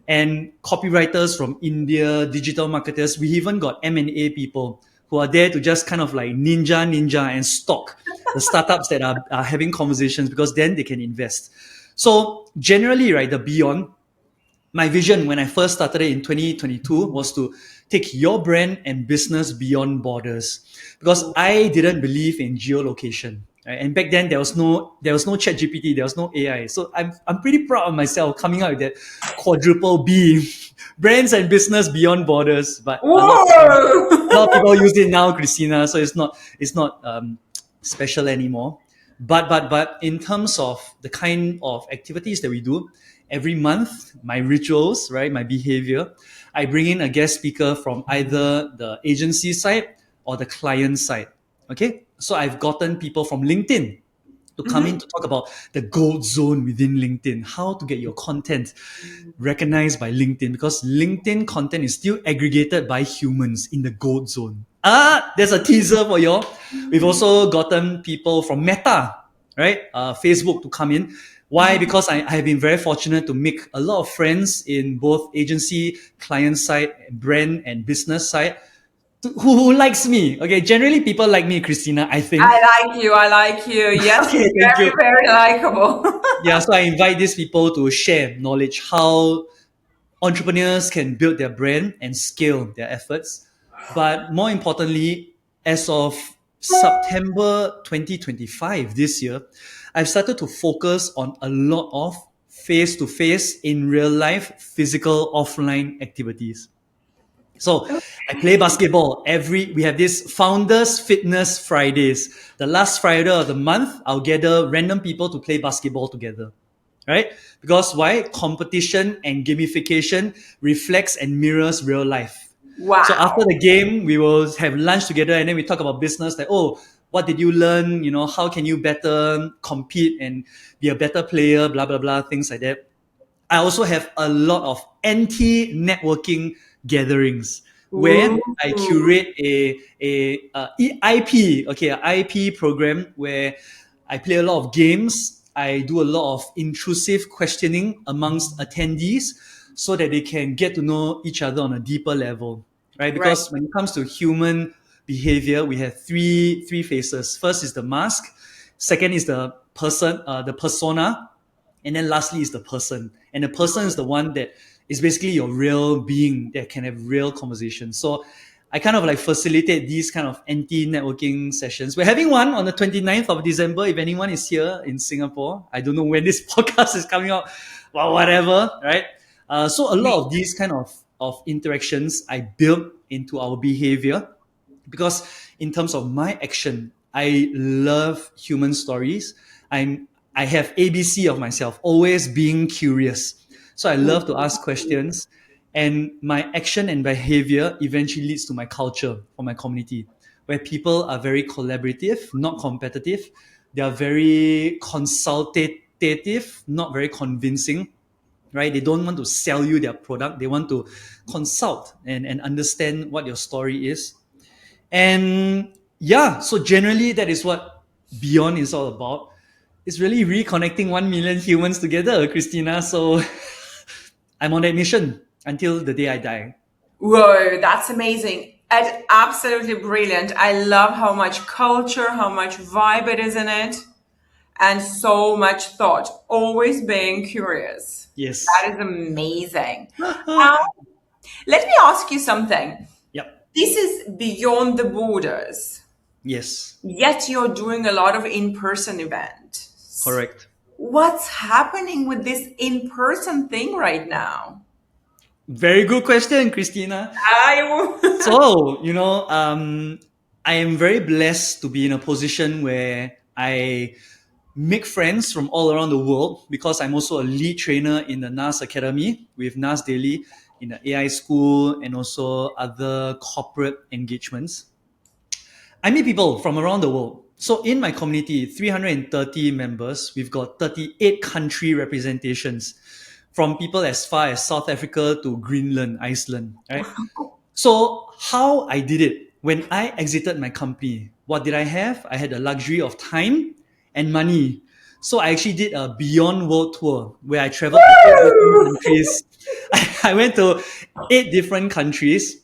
and copywriters from India, digital marketers. We even got M&A people who are there to just kind of like ninja and stalk the startups that are having conversations because then they can invest. So generally, right, the Beyond, my vision when I first started it in 2022 was to take your brand and business beyond borders because I didn't believe in geolocation. Right? And back then there was no chat GPT, there was no AI. So I'm pretty proud of myself coming out with that quadruple B, brands and business beyond borders. But a lot of people use it now, Kristina. So it's not special anymore. But in terms of the kind of activities that we do every month, my rituals, right, my behavior, I bring in a guest speaker from either the agency side or the client side. Okay, so I've gotten people from LinkedIn to come in to talk about the gold zone within LinkedIn, how to get your content recognized by LinkedIn because LinkedIn content is still aggregated by humans in the gold zone. There's a teaser for you. We've also gotten people from Meta, right? Facebook to come in. Why? Because I have been very fortunate to make a lot of friends in both agency, client side, brand, and business side who likes me. Okay, generally people like me, Christina, I think. I like you. I like you. Yes, Okay, thank very, you. very likable. Yeah, so I invite these people to share knowledge, how entrepreneurs can build their brand and scale their efforts. But more importantly, as of September 2025 this year, I've started to focus on a lot of face to face, in real life, physical offline activities. So I play basketball we have this Founders Fitness Fridays. The last Friday of the month, I'll gather random people to play basketball together. Right? Because why? Competition and gamification reflects and mirrors real life. So after Wow. the game, we will have lunch together and then we talk about business like, oh, what did you learn? How can you better compete and be a better player, blah, blah, blah, things like that. I also have a lot of anti-networking gatherings where I Ooh. curate a IP, okay, an IP program where I play a lot of games. I do a lot of intrusive questioning amongst attendees so that they can get to know each other on a deeper level, right? Right. Because when it comes to human behavior, we have three phases. First is the mask. Second is the persona, and then lastly is the person. And the person is the one that is basically your real being that can have real conversations. So I kind of like facilitate these kind of anti-networking sessions. We're having one on the 29th of December. If anyone is here in Singapore, I don't know when this podcast is coming out, well, whatever, right? So a lot of these kind of interactions I build into our behavior because in terms of my action, I love human stories. I have ABC of myself, always being curious. So I love to ask questions, and my action and behavior eventually leads to my culture for my community, where people are very collaborative, not competitive. They are very consultative, not very convincing, right? They don't want to sell you their product. They want to consult and understand what your story is. And yeah, so generally that is what Beyond is all about. It's really reconnecting 1 million humans together, Christina. So I'm on that mission until the day I die. Whoa, that's amazing. And absolutely brilliant. I love how much culture, how much vibe it is in it, and so much thought. Always being curious. Yes. That is amazing. Now, let me ask you something. Yep. This is beyond the borders, Yes. yet you're doing a lot of in-person events. Correct. What's happening with this in-person thing right now? Very good question, Christina. I So, I am very blessed to be in a position where I make friends from all around the world because I'm also a lead trainer in the NAS Academy with NAS Daily in the AI school and also other corporate engagements. I meet people from around the world. So in my community, 330 members, we've got 38 country representations from people as far as South Africa to Greenland, Iceland, right? So how I did it when I exited my company, what did I have? I had the luxury of time and money. So I actually did a Beyond World Tour where I traveled to 8 different Woo! countries. I went to 8 different countries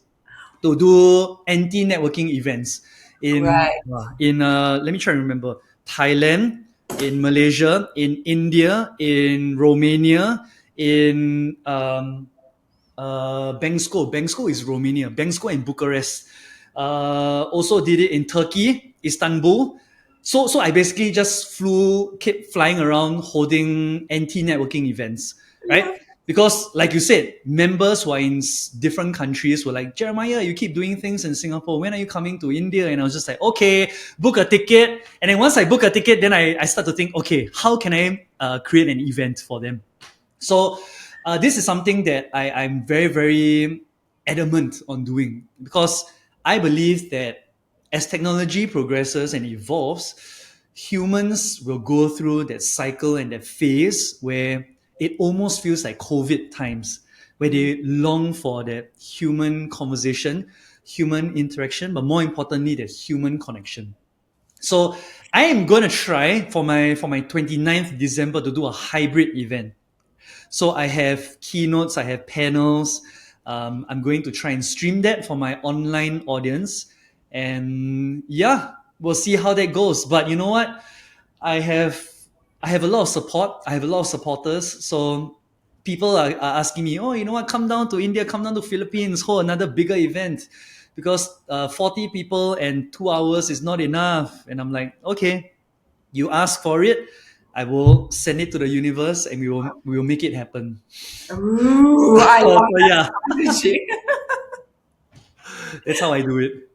to do anti-networking events in Right. let me try and remember, Thailand, in Malaysia, in India, in Romania, in Bangsko. Bangsko is Romania. Bangsko and Bucharest. Also did it in Turkey, Istanbul. So I basically just kept flying around holding anti-networking events, right? Because like you said, members who are in different countries were like, Jeremiah, you keep doing things in Singapore. When are you coming to India? And I was just like, okay, book a ticket. And then once I book a ticket, then I start to think, okay, how can I create an event for them? So this is something that I'm very, very adamant on doing because I believe that as technology progresses and evolves, humans will go through that cycle and that phase where it almost feels like COVID times, where they long for that human conversation, human interaction, but more importantly, that human connection. So I am going to try for my 29th December to do a hybrid event. So I have keynotes, I have panels. I'm going to try and stream that for my online audience. And yeah, we'll see how that goes. But you know what? I have I have a lot of support. I have a lot of supporters. So people are asking me, oh, you know what? Come down to India, come down to Philippines, hold another bigger event. Because 40 people and 2 hours is not enough. And I'm like, okay, you ask for it, I will send it to the universe, and we will make it happen. Ooh, I love So that yeah, strategy. that's how I do it.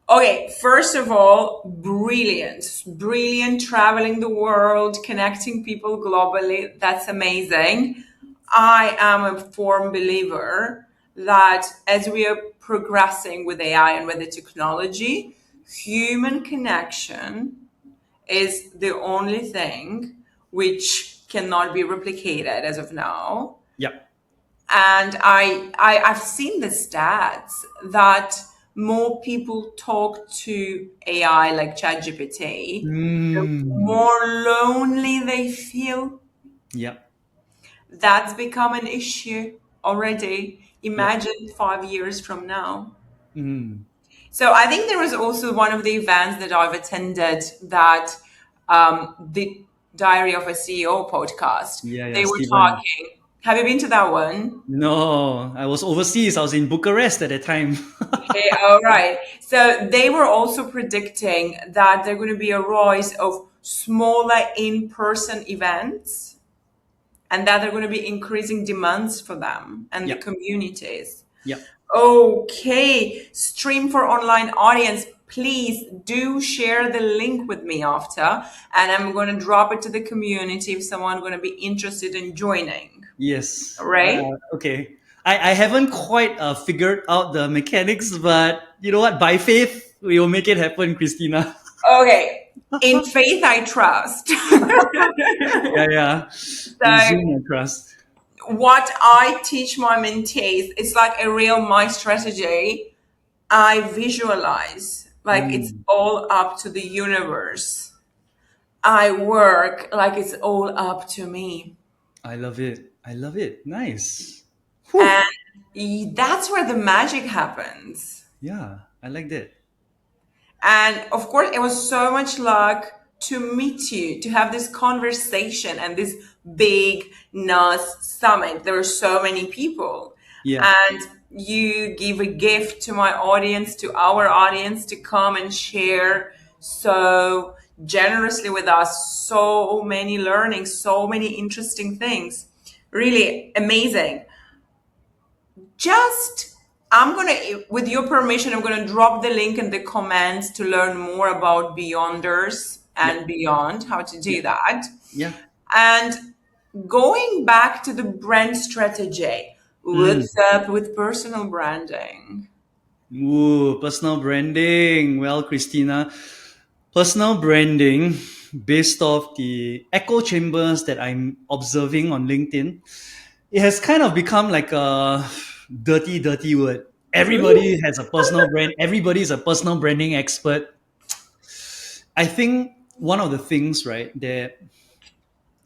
Okay, first of all, brilliant. Brilliant traveling the world, connecting people globally. That's amazing. I am a firm believer that as we are progressing with AI and with the technology, human connection is the only thing which cannot be replicated as of now. Yep. And I've seen the stats that more people talk to AI like ChatGPT, the Mm. more lonely they feel. Yep. That's become an issue already. Yep. Imagine 5 years from now. Mm. So I think there was also one of the events that I've attended that the Diary of a CEO podcast. Yeah. Yeah. They were Stephen. talking. Have you been to that one? No, I was overseas. I was in Bucharest at that time. Okay, all right. So they were also predicting that there are going to be a rise of smaller in-person events and that they're going to be increasing demands for them and the Yep. communities. Yep. Okay, stream for online audience. Please do share the link with me after, and I'm going to drop it to the community if someone going to be interested in joining. Yes. All right? Okay. I haven't quite figured out the mechanics, but you know what? By faith, we will make it happen, Christina. Okay. In faith, I trust. Yeah. Yeah. In So Zoom, I trust. what I teach my mentees, it's like a real my strategy. I visualize like it's Mm. all up to the universe. I work like it's all up to me. I love it. I love it. Nice. Whew. And that's where the magic happens. Yeah, I like that. And of course, it was so much luck to meet you, to have this conversation and this big NAS summit. There were so many people. Yeah. And you give a gift to my audience, to our audience, to come and share so generously with us. So many learnings, so many interesting things. Really amazing. Just, I'm gonna, with your permission, I'm gonna drop the link in the comments to learn more about Beyonders Yep. and beyond, how to do Yep. that. Yeah. And going back to the brand strategy, Mm. what's up with personal branding? Ooh, personal branding. Well, Christina, personal branding based off the echo chambers that I'm observing on LinkedIn, it has kind of become like a dirty, dirty word. Ooh. Everybody has a personal brand. Everybody is a personal branding expert. I think one of the things, right, that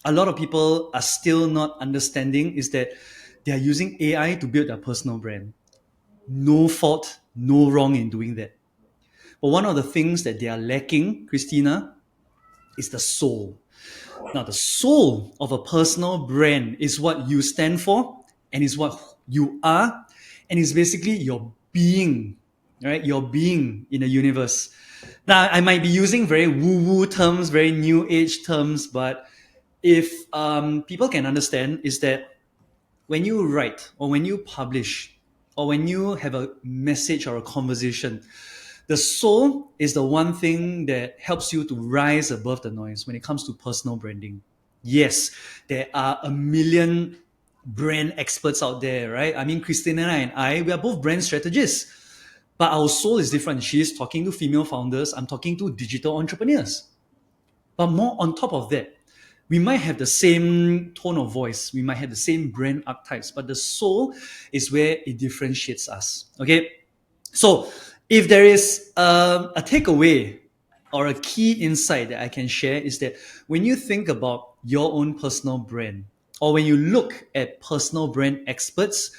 a lot of people are still not understanding is that they are using AI to build their personal brand. No fault, no wrong in doing that. But one of the things that they are lacking, Christina, is the soul. Now, the soul of a personal brand is what you stand for and is what you are, and is basically your being, right? Your being in the universe. Now, I might be using very woo woo terms, very new age terms, but if people can understand, is that when you write or when you publish or when you have a message or a conversation, the soul is the one thing that helps you to rise above the noise when it comes to personal branding. Yes, there are a million brand experts out there, right? I mean, Kristina and I, we are both brand strategists, but our soul is different. She's talking to female founders, I'm talking to digital entrepreneurs. But more on top of that, we might have the same tone of voice, we might have the same brand archetypes, but the soul is where it differentiates us. Okay, so if there is a takeaway or a key insight that I can share is that when you think about your own personal brand, or when you look at personal brand experts,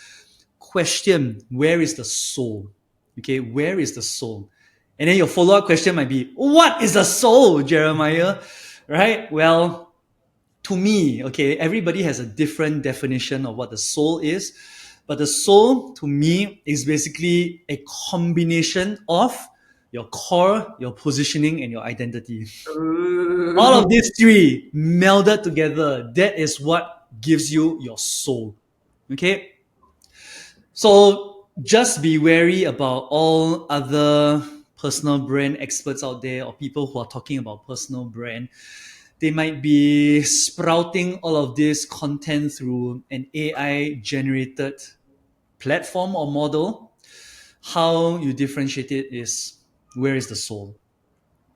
question where is the soul? Okay, where is the soul? And then your follow up question might be, what is the soul, Jeremiah? Right? Well, to me, okay, everybody has a different definition of what the soul is. But the soul, to me, is basically a combination of your core, your positioning, and your identity. All of Ooh. these three melded together, that is what gives you your soul. Okay? So just be wary about all other personal brand experts out there or people who are talking about personal brand. They might be sprouting all of this content through an AI generated platform or model. How you differentiate it is where is the soul?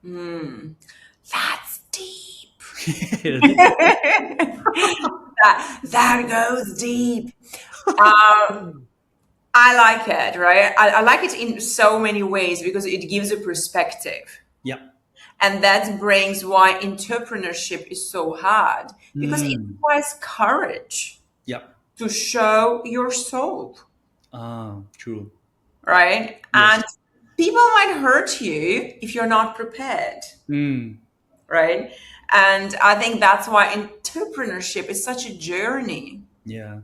That's deep. Deep question. That goes deep. I like it, right? I like it in so many ways because it gives a perspective. Yep. And that brings why entrepreneurship is so hard because it Mm. requires courage Yep. to show your soul, Ah, true. right? Yes. And people might hurt you if you're not prepared, Mm. right? And I think that's why entrepreneurship is such a journey, Yeah.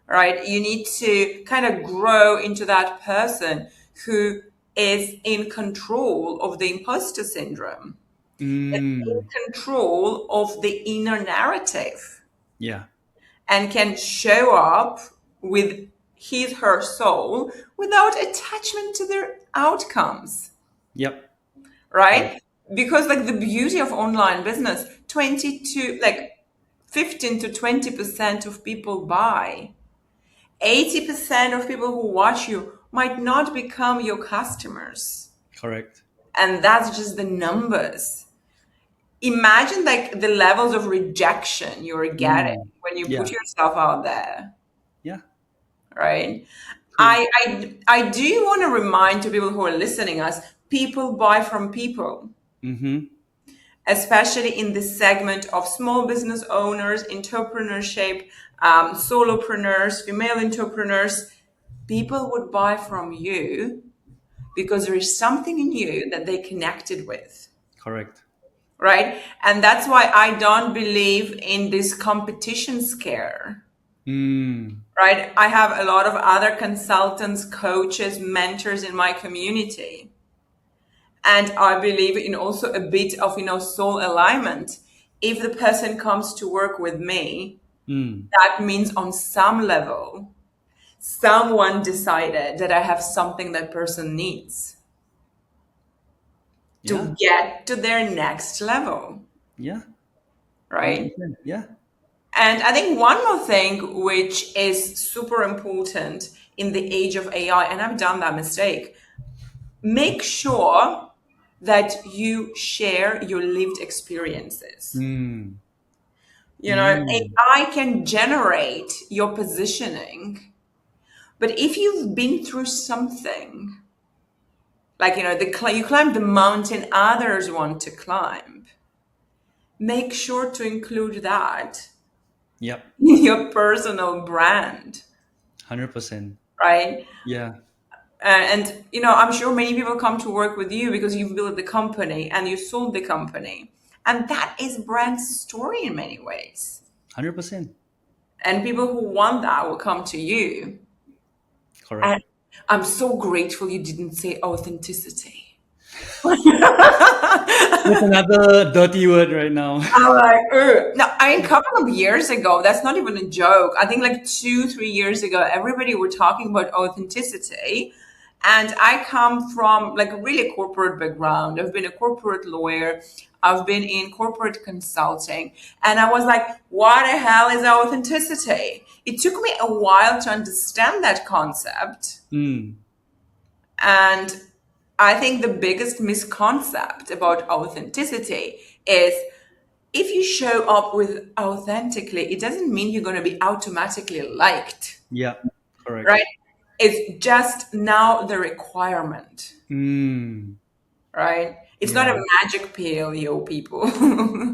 right? You need to kind of grow into that person who is in control of the imposter syndrome, in Mm. control of the inner narrative, Yeah. and can show up with his her soul without attachment to their outcomes, Yep. Correct. right? Because like the beauty of online business, 22 like 15 to 20% of people buy. 80% of people who watch you might not become your customers. Correct. And that's just the numbers. Imagine like the levels of rejection you're getting Mm. when you put Yeah. yourself out there, Yeah. right? True. I do want to remind to people who are listening us, people buy from people. Mm-hmm. especially in this segment of small business owners, entrepreneurship, solopreneurs, female entrepreneurs. People would buy from you because there is something in you that they connected with, Correct. right? And that's why I don't believe in this competition scare, Mm, right? I have a lot of other consultants, coaches, mentors in my community. And I believe in also a bit of, soul alignment. If the person comes to work with me, mm, that means on some level, someone decided that I have something that person needs yeah, to get to their next level, yeah, right? 100%. Yeah. And I think one more thing, which is super important in the age of AI, and I've done that mistake, make sure that you share your lived experiences. Mm, You know, mm, AI can generate your positioning, but if you've been through something, like, you climb the mountain others want to climb, make sure to include that yep. in your personal brand, 100%. right? Yeah. And I'm sure many people come to work with you because you've built the company and you sold the company, and that is brand story in many ways. 100%. And people who want that will come to you. Correct. And I'm so grateful you didn't say authenticity. That's another dirty word right now. I'm like, ugh. No, I mean, a couple of years ago, that's not even a joke. I think like 2, 3 years ago, everybody were talking about authenticity. And I come from like a really corporate background. I've been a corporate lawyer. I've been in corporate consulting. And I was like, what the hell is authenticity? It took me a while to understand that concept. Mm, And I think the biggest misconcept about authenticity is if you show up with authentically, it doesn't mean you're going to be automatically liked, yeah. Correct. right? It's just now the requirement, Mm, right? It's not yeah. a magic pill, yo, people.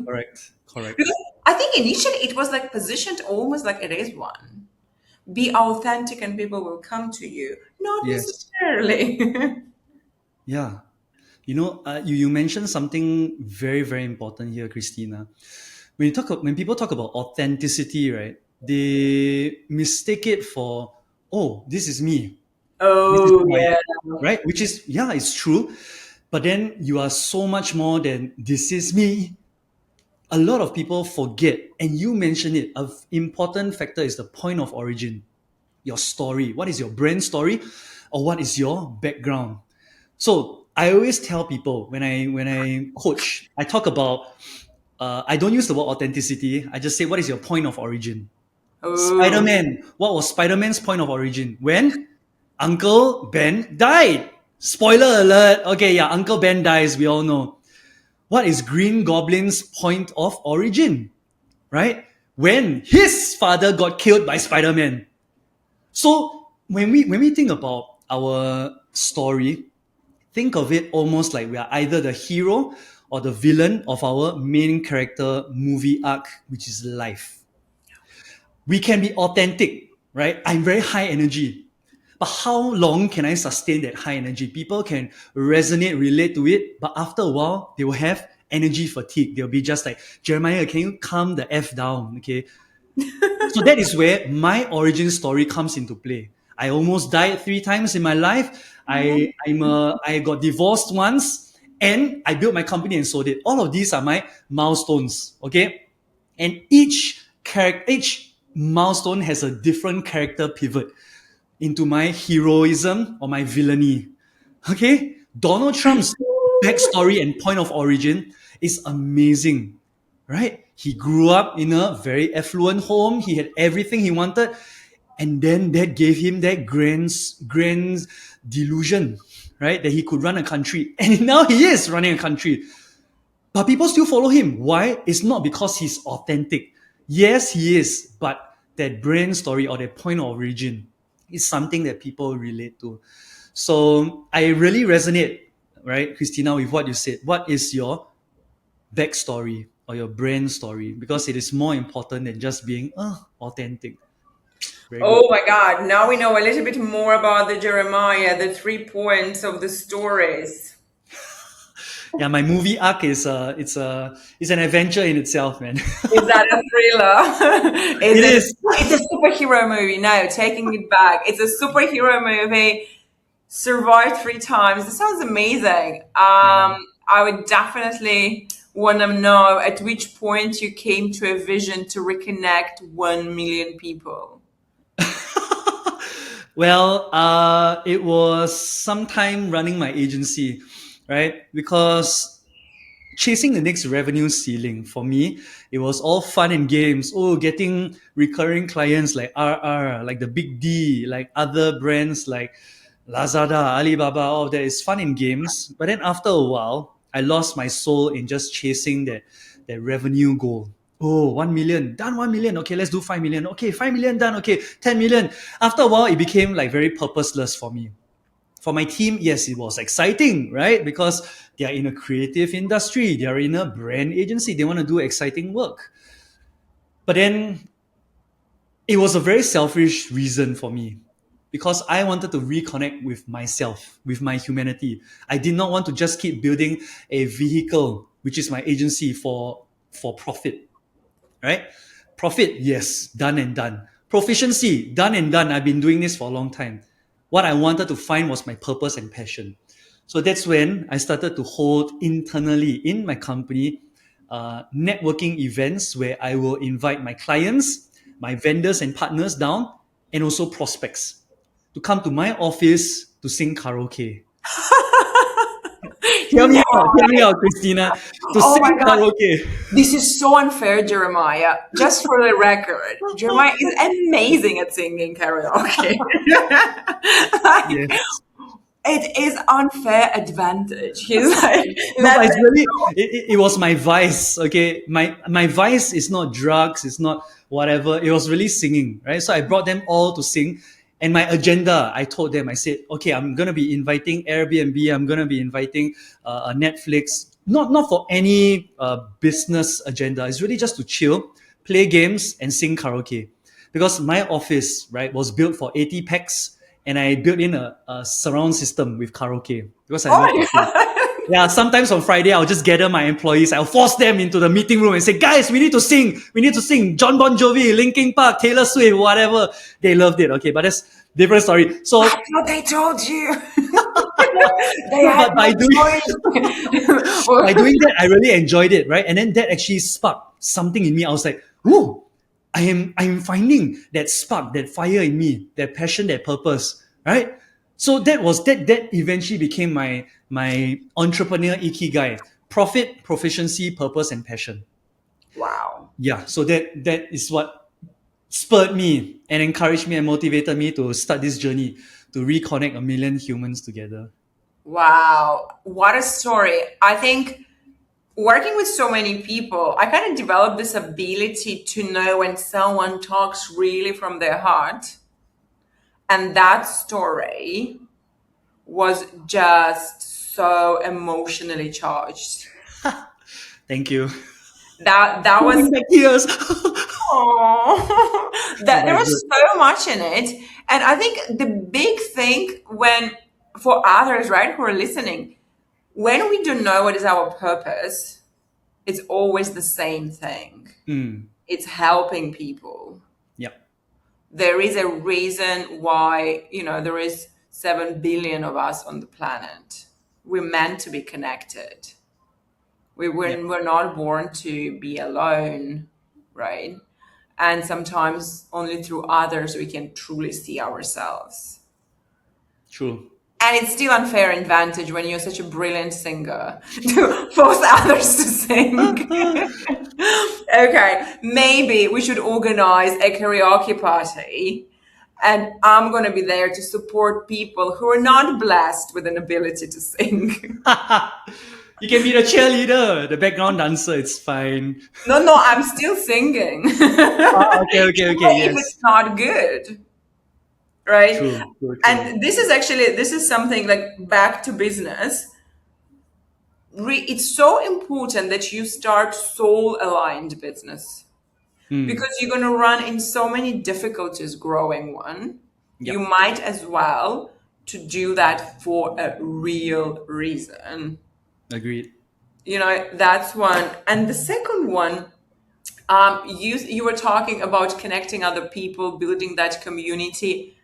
Correct. Correct. Because I think initially it was like positioned almost like it is one. Be authentic and people will come to you. Not Yes. necessarily. Yeah. You mentioned something very, very important here, Christina. When people talk about authenticity, right? They mistake it for, oh, this is me. This is Oh, who I yeah. am, right? Which is, yeah, it's true. But then you are so much more than this is me. A lot of people forget, and you mentioned it. An important factor is the point of origin, your story. What is your brand story, or what is your background? So I always tell people when I coach, I talk about. I don't use the word authenticity. I just say, what is your point of origin? Spider Oh. Man. What was Spider Man's point of origin? When Uncle Ben died. Spoiler alert. Okay, yeah, Uncle Ben dies. We all know. What is Green Goblin's point of origin? Right? When his father got killed by Spider Man. So when we think about our story, think of it almost like we are either the hero or the villain of our main character movie arc, which is life. We can be authentic, right? I'm very high energy. But how long can I sustain that high energy? People can resonate, relate to it, but after a while, they will have energy fatigue. They'll be just like, Jeremiah, can you calm the F down? Okay. So that is where my origin story comes into play. I almost died 3 times in my life. I got divorced once, and I built my company and sold it. All of these are my milestones. Okay, and each milestone has a different character pivot into my heroism or my villainy. Okay, Donald Trump's backstory and point of origin is amazing, right? He grew up in a very affluent home. He had everything he wanted, and then that gave him that grand delusion, right? That he could run a country, and now he is running a country. But people still follow him. Why? It's not because he's authentic. Yes, he is, but that brand story or that point of origin is something that people relate to. So I really resonate, right, Christina, with what you said. What is your backstory or your brand story, because it is more important than just being authentic. Very good. Oh my God. Now we know a little bit more about the Jeremiah, the 3 points of the stories. Yeah, my movie arc is it's an adventure in itself, man. Is that a thriller? Is It it? is. It's a superhero movie. No, taking it back. It's a superhero movie. Survived 3 times. This sounds amazing. Yeah. I would definitely want to know at which point you came to a vision to reconnect 1 million people. Well, it was sometime running my agency, right? Because chasing the next revenue ceiling for me, it was all fun and games. Oh, getting recurring clients like RR, like the Big D, like other brands like Lazada, Alibaba, all of that is fun and games. But then after a while, I lost my soul in just chasing that revenue goal. Oh, 1 million, done 1 million. Okay, let's do 5 million. Okay, 5 million done. Okay, 10 million. After a while, it became like very purposeless for me. For my team, yes, it was exciting, right? Because they are in a creative industry, they are in a brand agency, they want to do exciting work. But then it was a very selfish reason for me because I wanted to reconnect with myself, with my humanity. I did not want to just keep building a vehicle, which is my agency for profit, right? Profit, yes, done and done. Proficiency, done and done. I've been doing this for a long time. What I wanted to find was my purpose and passion. So that's when I started to hold internally in my company networking events where I will invite my clients, my vendors and partners down, and also prospects to come to my office to sing karaoke. No. Hear me out, Christina. To Oh my sing God. karaoke. This is so unfair, Jeremiah. Just for the record, Jeremiah is amazing at singing karaoke. Like, Yes. it is unfair advantage. He's like, No, but that's it's really it was my vice. Okay, my vice is not drugs. It's not whatever. It was really singing, right? So I brought them all to sing, and my agenda. I told them. I said, okay, I'm gonna be inviting Airbnb. I'm gonna be inviting Netflix. Not for any business agenda. It's really just to chill, play games, and sing karaoke. Because my office, right, was built for 80 packs, and I built in a surround system with karaoke because I oh love to my sing. God. Yeah, sometimes on Friday, I'll just gather my employees. I'll force them into the meeting room and say, guys, we need to sing. We need to sing John Bon Jovi, Linkin Park, Taylor Swift, whatever. They loved it. Okay, but that's different story. That's So, what they told you. They no, had but no choice. by doing that, I really enjoyed it, right? And then that actually sparked something in me. I was like, ooh, I am finding that spark, that fire in me, that passion, that purpose, right? So that eventually became my entrepreneur ikigai: profit, proficiency, purpose, and passion. Wow. Yeah, so that is what spurred me and encouraged me and motivated me to start this journey to reconnect 1 million humans together. Wow. What a story. I think working with so many people, I kind of developed this ability to know when someone talks really from their heart. And that story was just so emotionally charged. Thank you. That was Bring back tears. oh Oh, that there very was good. so much in it. And I think the big thing when for others, right, who are listening, when we don't know what is our purpose, it's always the same thing. Mm, It's helping people. yeah, There is a reason why, there is 7 billion of us on the planet. We're meant to be connected. yeah, We're not born to be alone, right? And sometimes only through others we can truly see ourselves. true. And it's still unfair advantage when you're such a brilliant singer to force others to sing. Okay, maybe we should organize a karaoke party, and I'm going to be there to support people who are not blessed with an ability to sing. You can be the cheerleader, the background dancer. It's fine. No, no, I'm still singing. Ah, okay, okay, Even okay. if Yes, it's not good, right? true, true, true. And this is something like back to business. it's so important that you start soul aligned business, Mm. because you're going to run in so many difficulties growing one. You Yep. might as well to do that for a real reason. Agreed. That's one. And the second one, you were talking about connecting other people, building that community,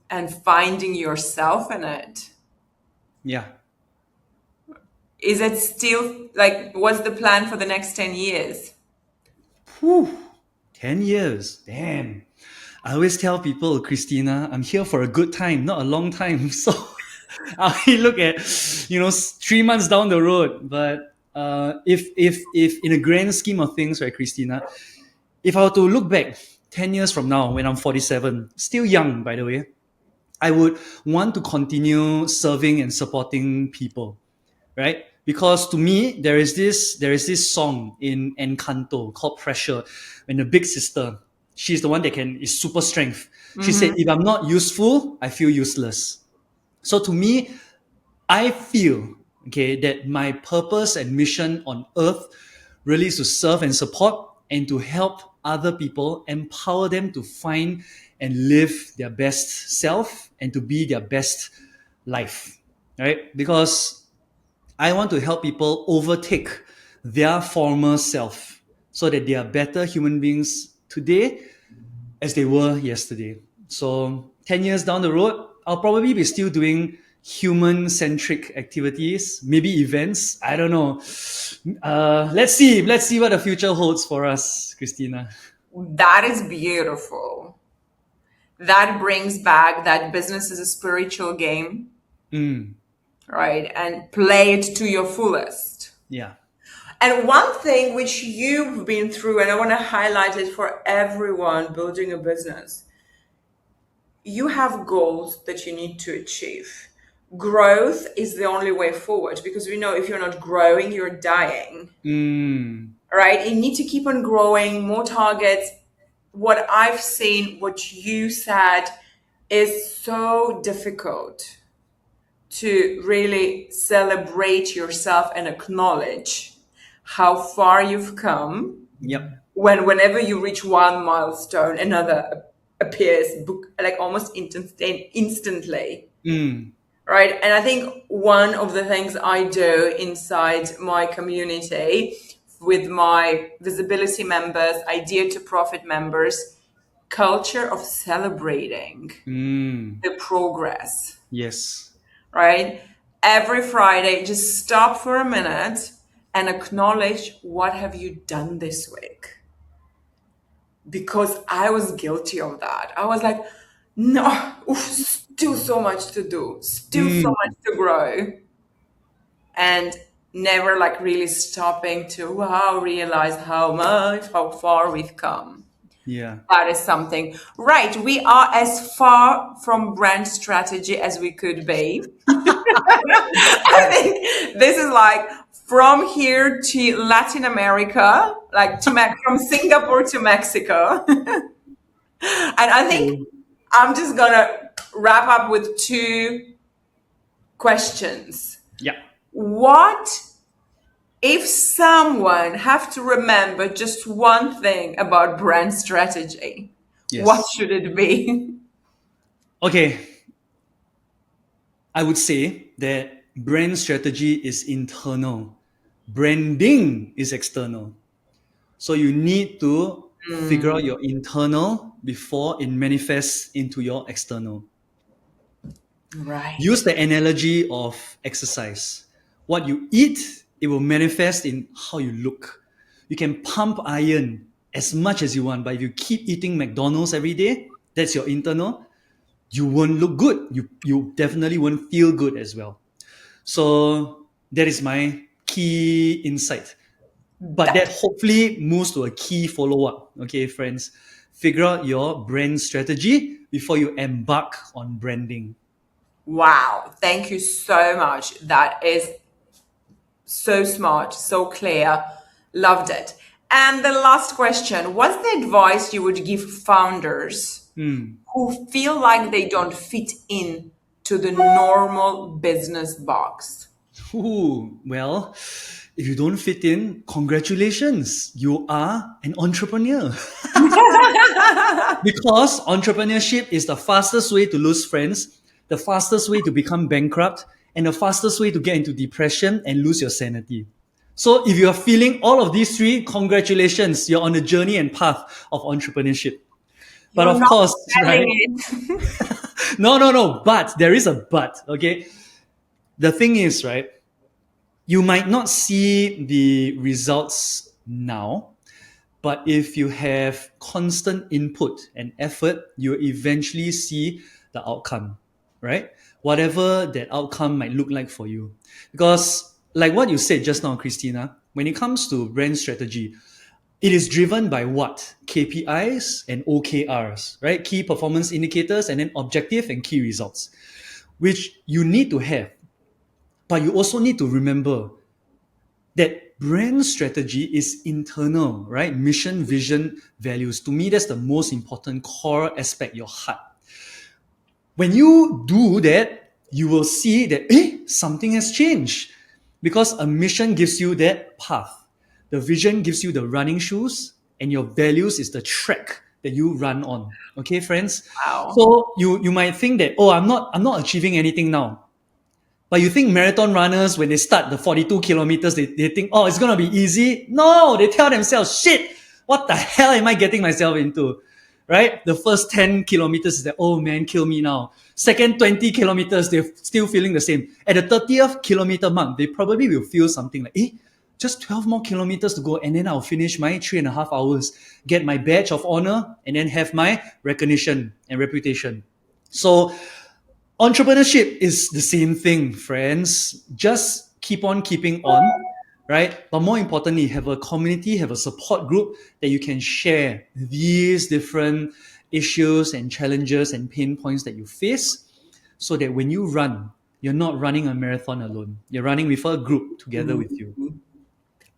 and finding yourself in it. Yeah. Is it still like, what's the plan for the next 10 years? Whew. 10 years. Damn. I always tell people, Christina, I'm here for a good time, not a long time. So I look at, 3 months down the road. But if in a grand scheme of things, right, Christina, if I were to look back 10 years from now when I'm 47, still young, by the way, I would want to continue serving and supporting people, right? Because to me, there is this song in Encanto called Pressure, when the big sister, she's the one that is super strength. She said, if I'm not useful, I feel useless. So to me, I feel, okay, that my purpose and mission on earth really is to serve and support and to help other people, empower them to find and live their best self and to be their best life, right? Because I want to help people overtake their former self so that they are better human beings today as they were yesterday. So 10 years down the road, I'll probably be still doing human centric activities, maybe events. I don't know. Let's see. Let's see what the future holds for us, Christina. That is beautiful. That brings back that business is a spiritual game, Mm, right? And play it to your fullest. yeah. And one thing which you've been through, and I want to highlight it for everyone building a business, you have goals that you need to achieve. Growth is the only way forward, because we know if you're not growing, you're dying, Mm, right? You need to keep on growing, more targets. What I've seen, what you said, is so difficult to really celebrate yourself and acknowledge how far you've come. yep. Whenever you reach one milestone, another appears, like almost instantly, Mm, right? And I think one of the things I do inside my community with my visibility members, idea to profit members, culture of celebrating mm, the progress, yes. right? Every Friday, just stop for a minute and acknowledge what have you done this week. Because I was guilty of that. I was like, no, oof, still so much to do, still so Mm, much to grow. And never like really stopping to wow, realize how far we've come. yeah. That is something. Right. We are as far from brand strategy as we could be. I think this is like from here to Latin America, like from Singapore to Mexico. And I think True. I'm just gonna wrap up with two questions. Yeah. What if someone have to remember just one thing about brand strategy? What Yes. should it be? Okay. I would say that brand strategy is internal, branding is external. So you need to figure out your internal before it manifests into your external. Use Right. the analogy of exercise. What you eat, it will manifest in how you look. You can pump iron as much as you want, but if you keep eating McDonald's every day, that's your internal, you won't look good. You definitely won't feel good as well. So that is my key insight. But that That hopefully moves to a key follow up. Okay, friends, figure out your brand strategy before you embark on branding. Wow. Thank you so much. That is so smart, so clear. Loved it. And the last question, what's the advice you would give founders Hmm. who feel like they don't fit in to the normal business box? Ooh, well, if you don't fit in, congratulations, you are an entrepreneur. Because entrepreneurship is the fastest way to lose friends, the fastest way to become bankrupt, and the fastest way to get into depression and lose your sanity. So if you are feeling all of these three, congratulations, you're on the journey and path of entrepreneurship. But You're of not course, selling right? it. No, no, no. But there is a but, okay? The thing is, right? You might not see the results now, but if you have constant input and effort, you eventually see the outcome, right? Whatever that outcome might look like for you. Because, like what you said just now, Christina, when it comes to brand strategy, it is driven by what? KPIs and OKRs, right? Key performance indicators, and then objective and key results, which you need to have. But you also need to remember that brand strategy is internal, right? Mission, vision, values. To me, that's the most important core aspect, your heart. When you do that, you will see that something has changed because a mission gives you that path. The vision gives you the running shoes, and your values is the track that you run on. Okay, friends? Wow. So you might think that, oh, I'm not achieving anything now. But you think marathon runners, when they start the 42 kilometers, they think, oh, it's going to be easy. No, they tell themselves, shit, what the hell am I getting myself into? Right? The first 10 kilometers is that, oh man, kill me now. Second 20 kilometers, they're still feeling the same. At the 30th kilometer mark, they probably will feel something like, just 12 more kilometers to go, and then I'll finish my 3.5 hours, get my badge of honor, and then have my recognition and reputation. So entrepreneurship is the same thing, friends. Just keep on keeping on, right? But more importantly, have a community, have a support group that you can share these different issues and challenges and pain points that you face so that when you run, you're not running a marathon alone. You're running with a group together with you.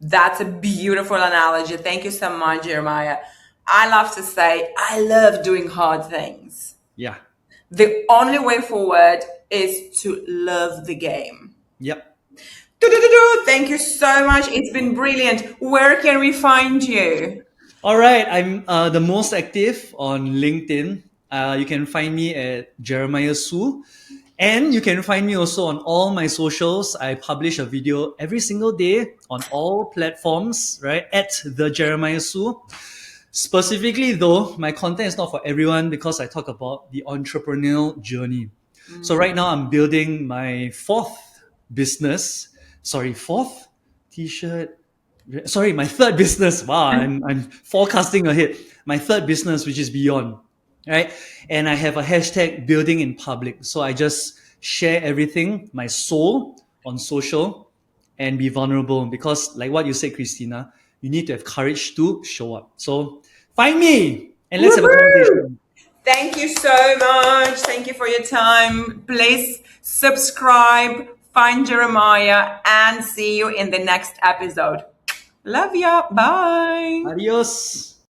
That's a beautiful analogy. Thank you so much, Jeremiah. I love to say, I love doing hard things. Yeah. The only way forward is to love the game. Yep. Do-do-do-do. Thank you so much. It's been brilliant. Where can we find you? All right, I'm the most active on LinkedIn. You can find me at Jeremiah Su. And you can find me also on all my socials. I publish a video every single day on all platforms, right? At the Jeremiah Su. Specifically, though, my content is not for everyone because I talk about the entrepreneurial journey. So right now, I'm building my fourth business. Sorry, fourth t-shirt. Sorry, my third business. Wow, I'm forecasting ahead. My third business, which is Beyond, right? And I have a hashtag building in public. So I just share everything, my soul on social and be vulnerable because like what you said, Christina, you need to have courage to show up. So find me and let's have a Woohoo! conversation. Thank you so much. Thank you for your time. Please subscribe, find Jeremiah, and see you in the next episode. Love ya. Bye. Adios.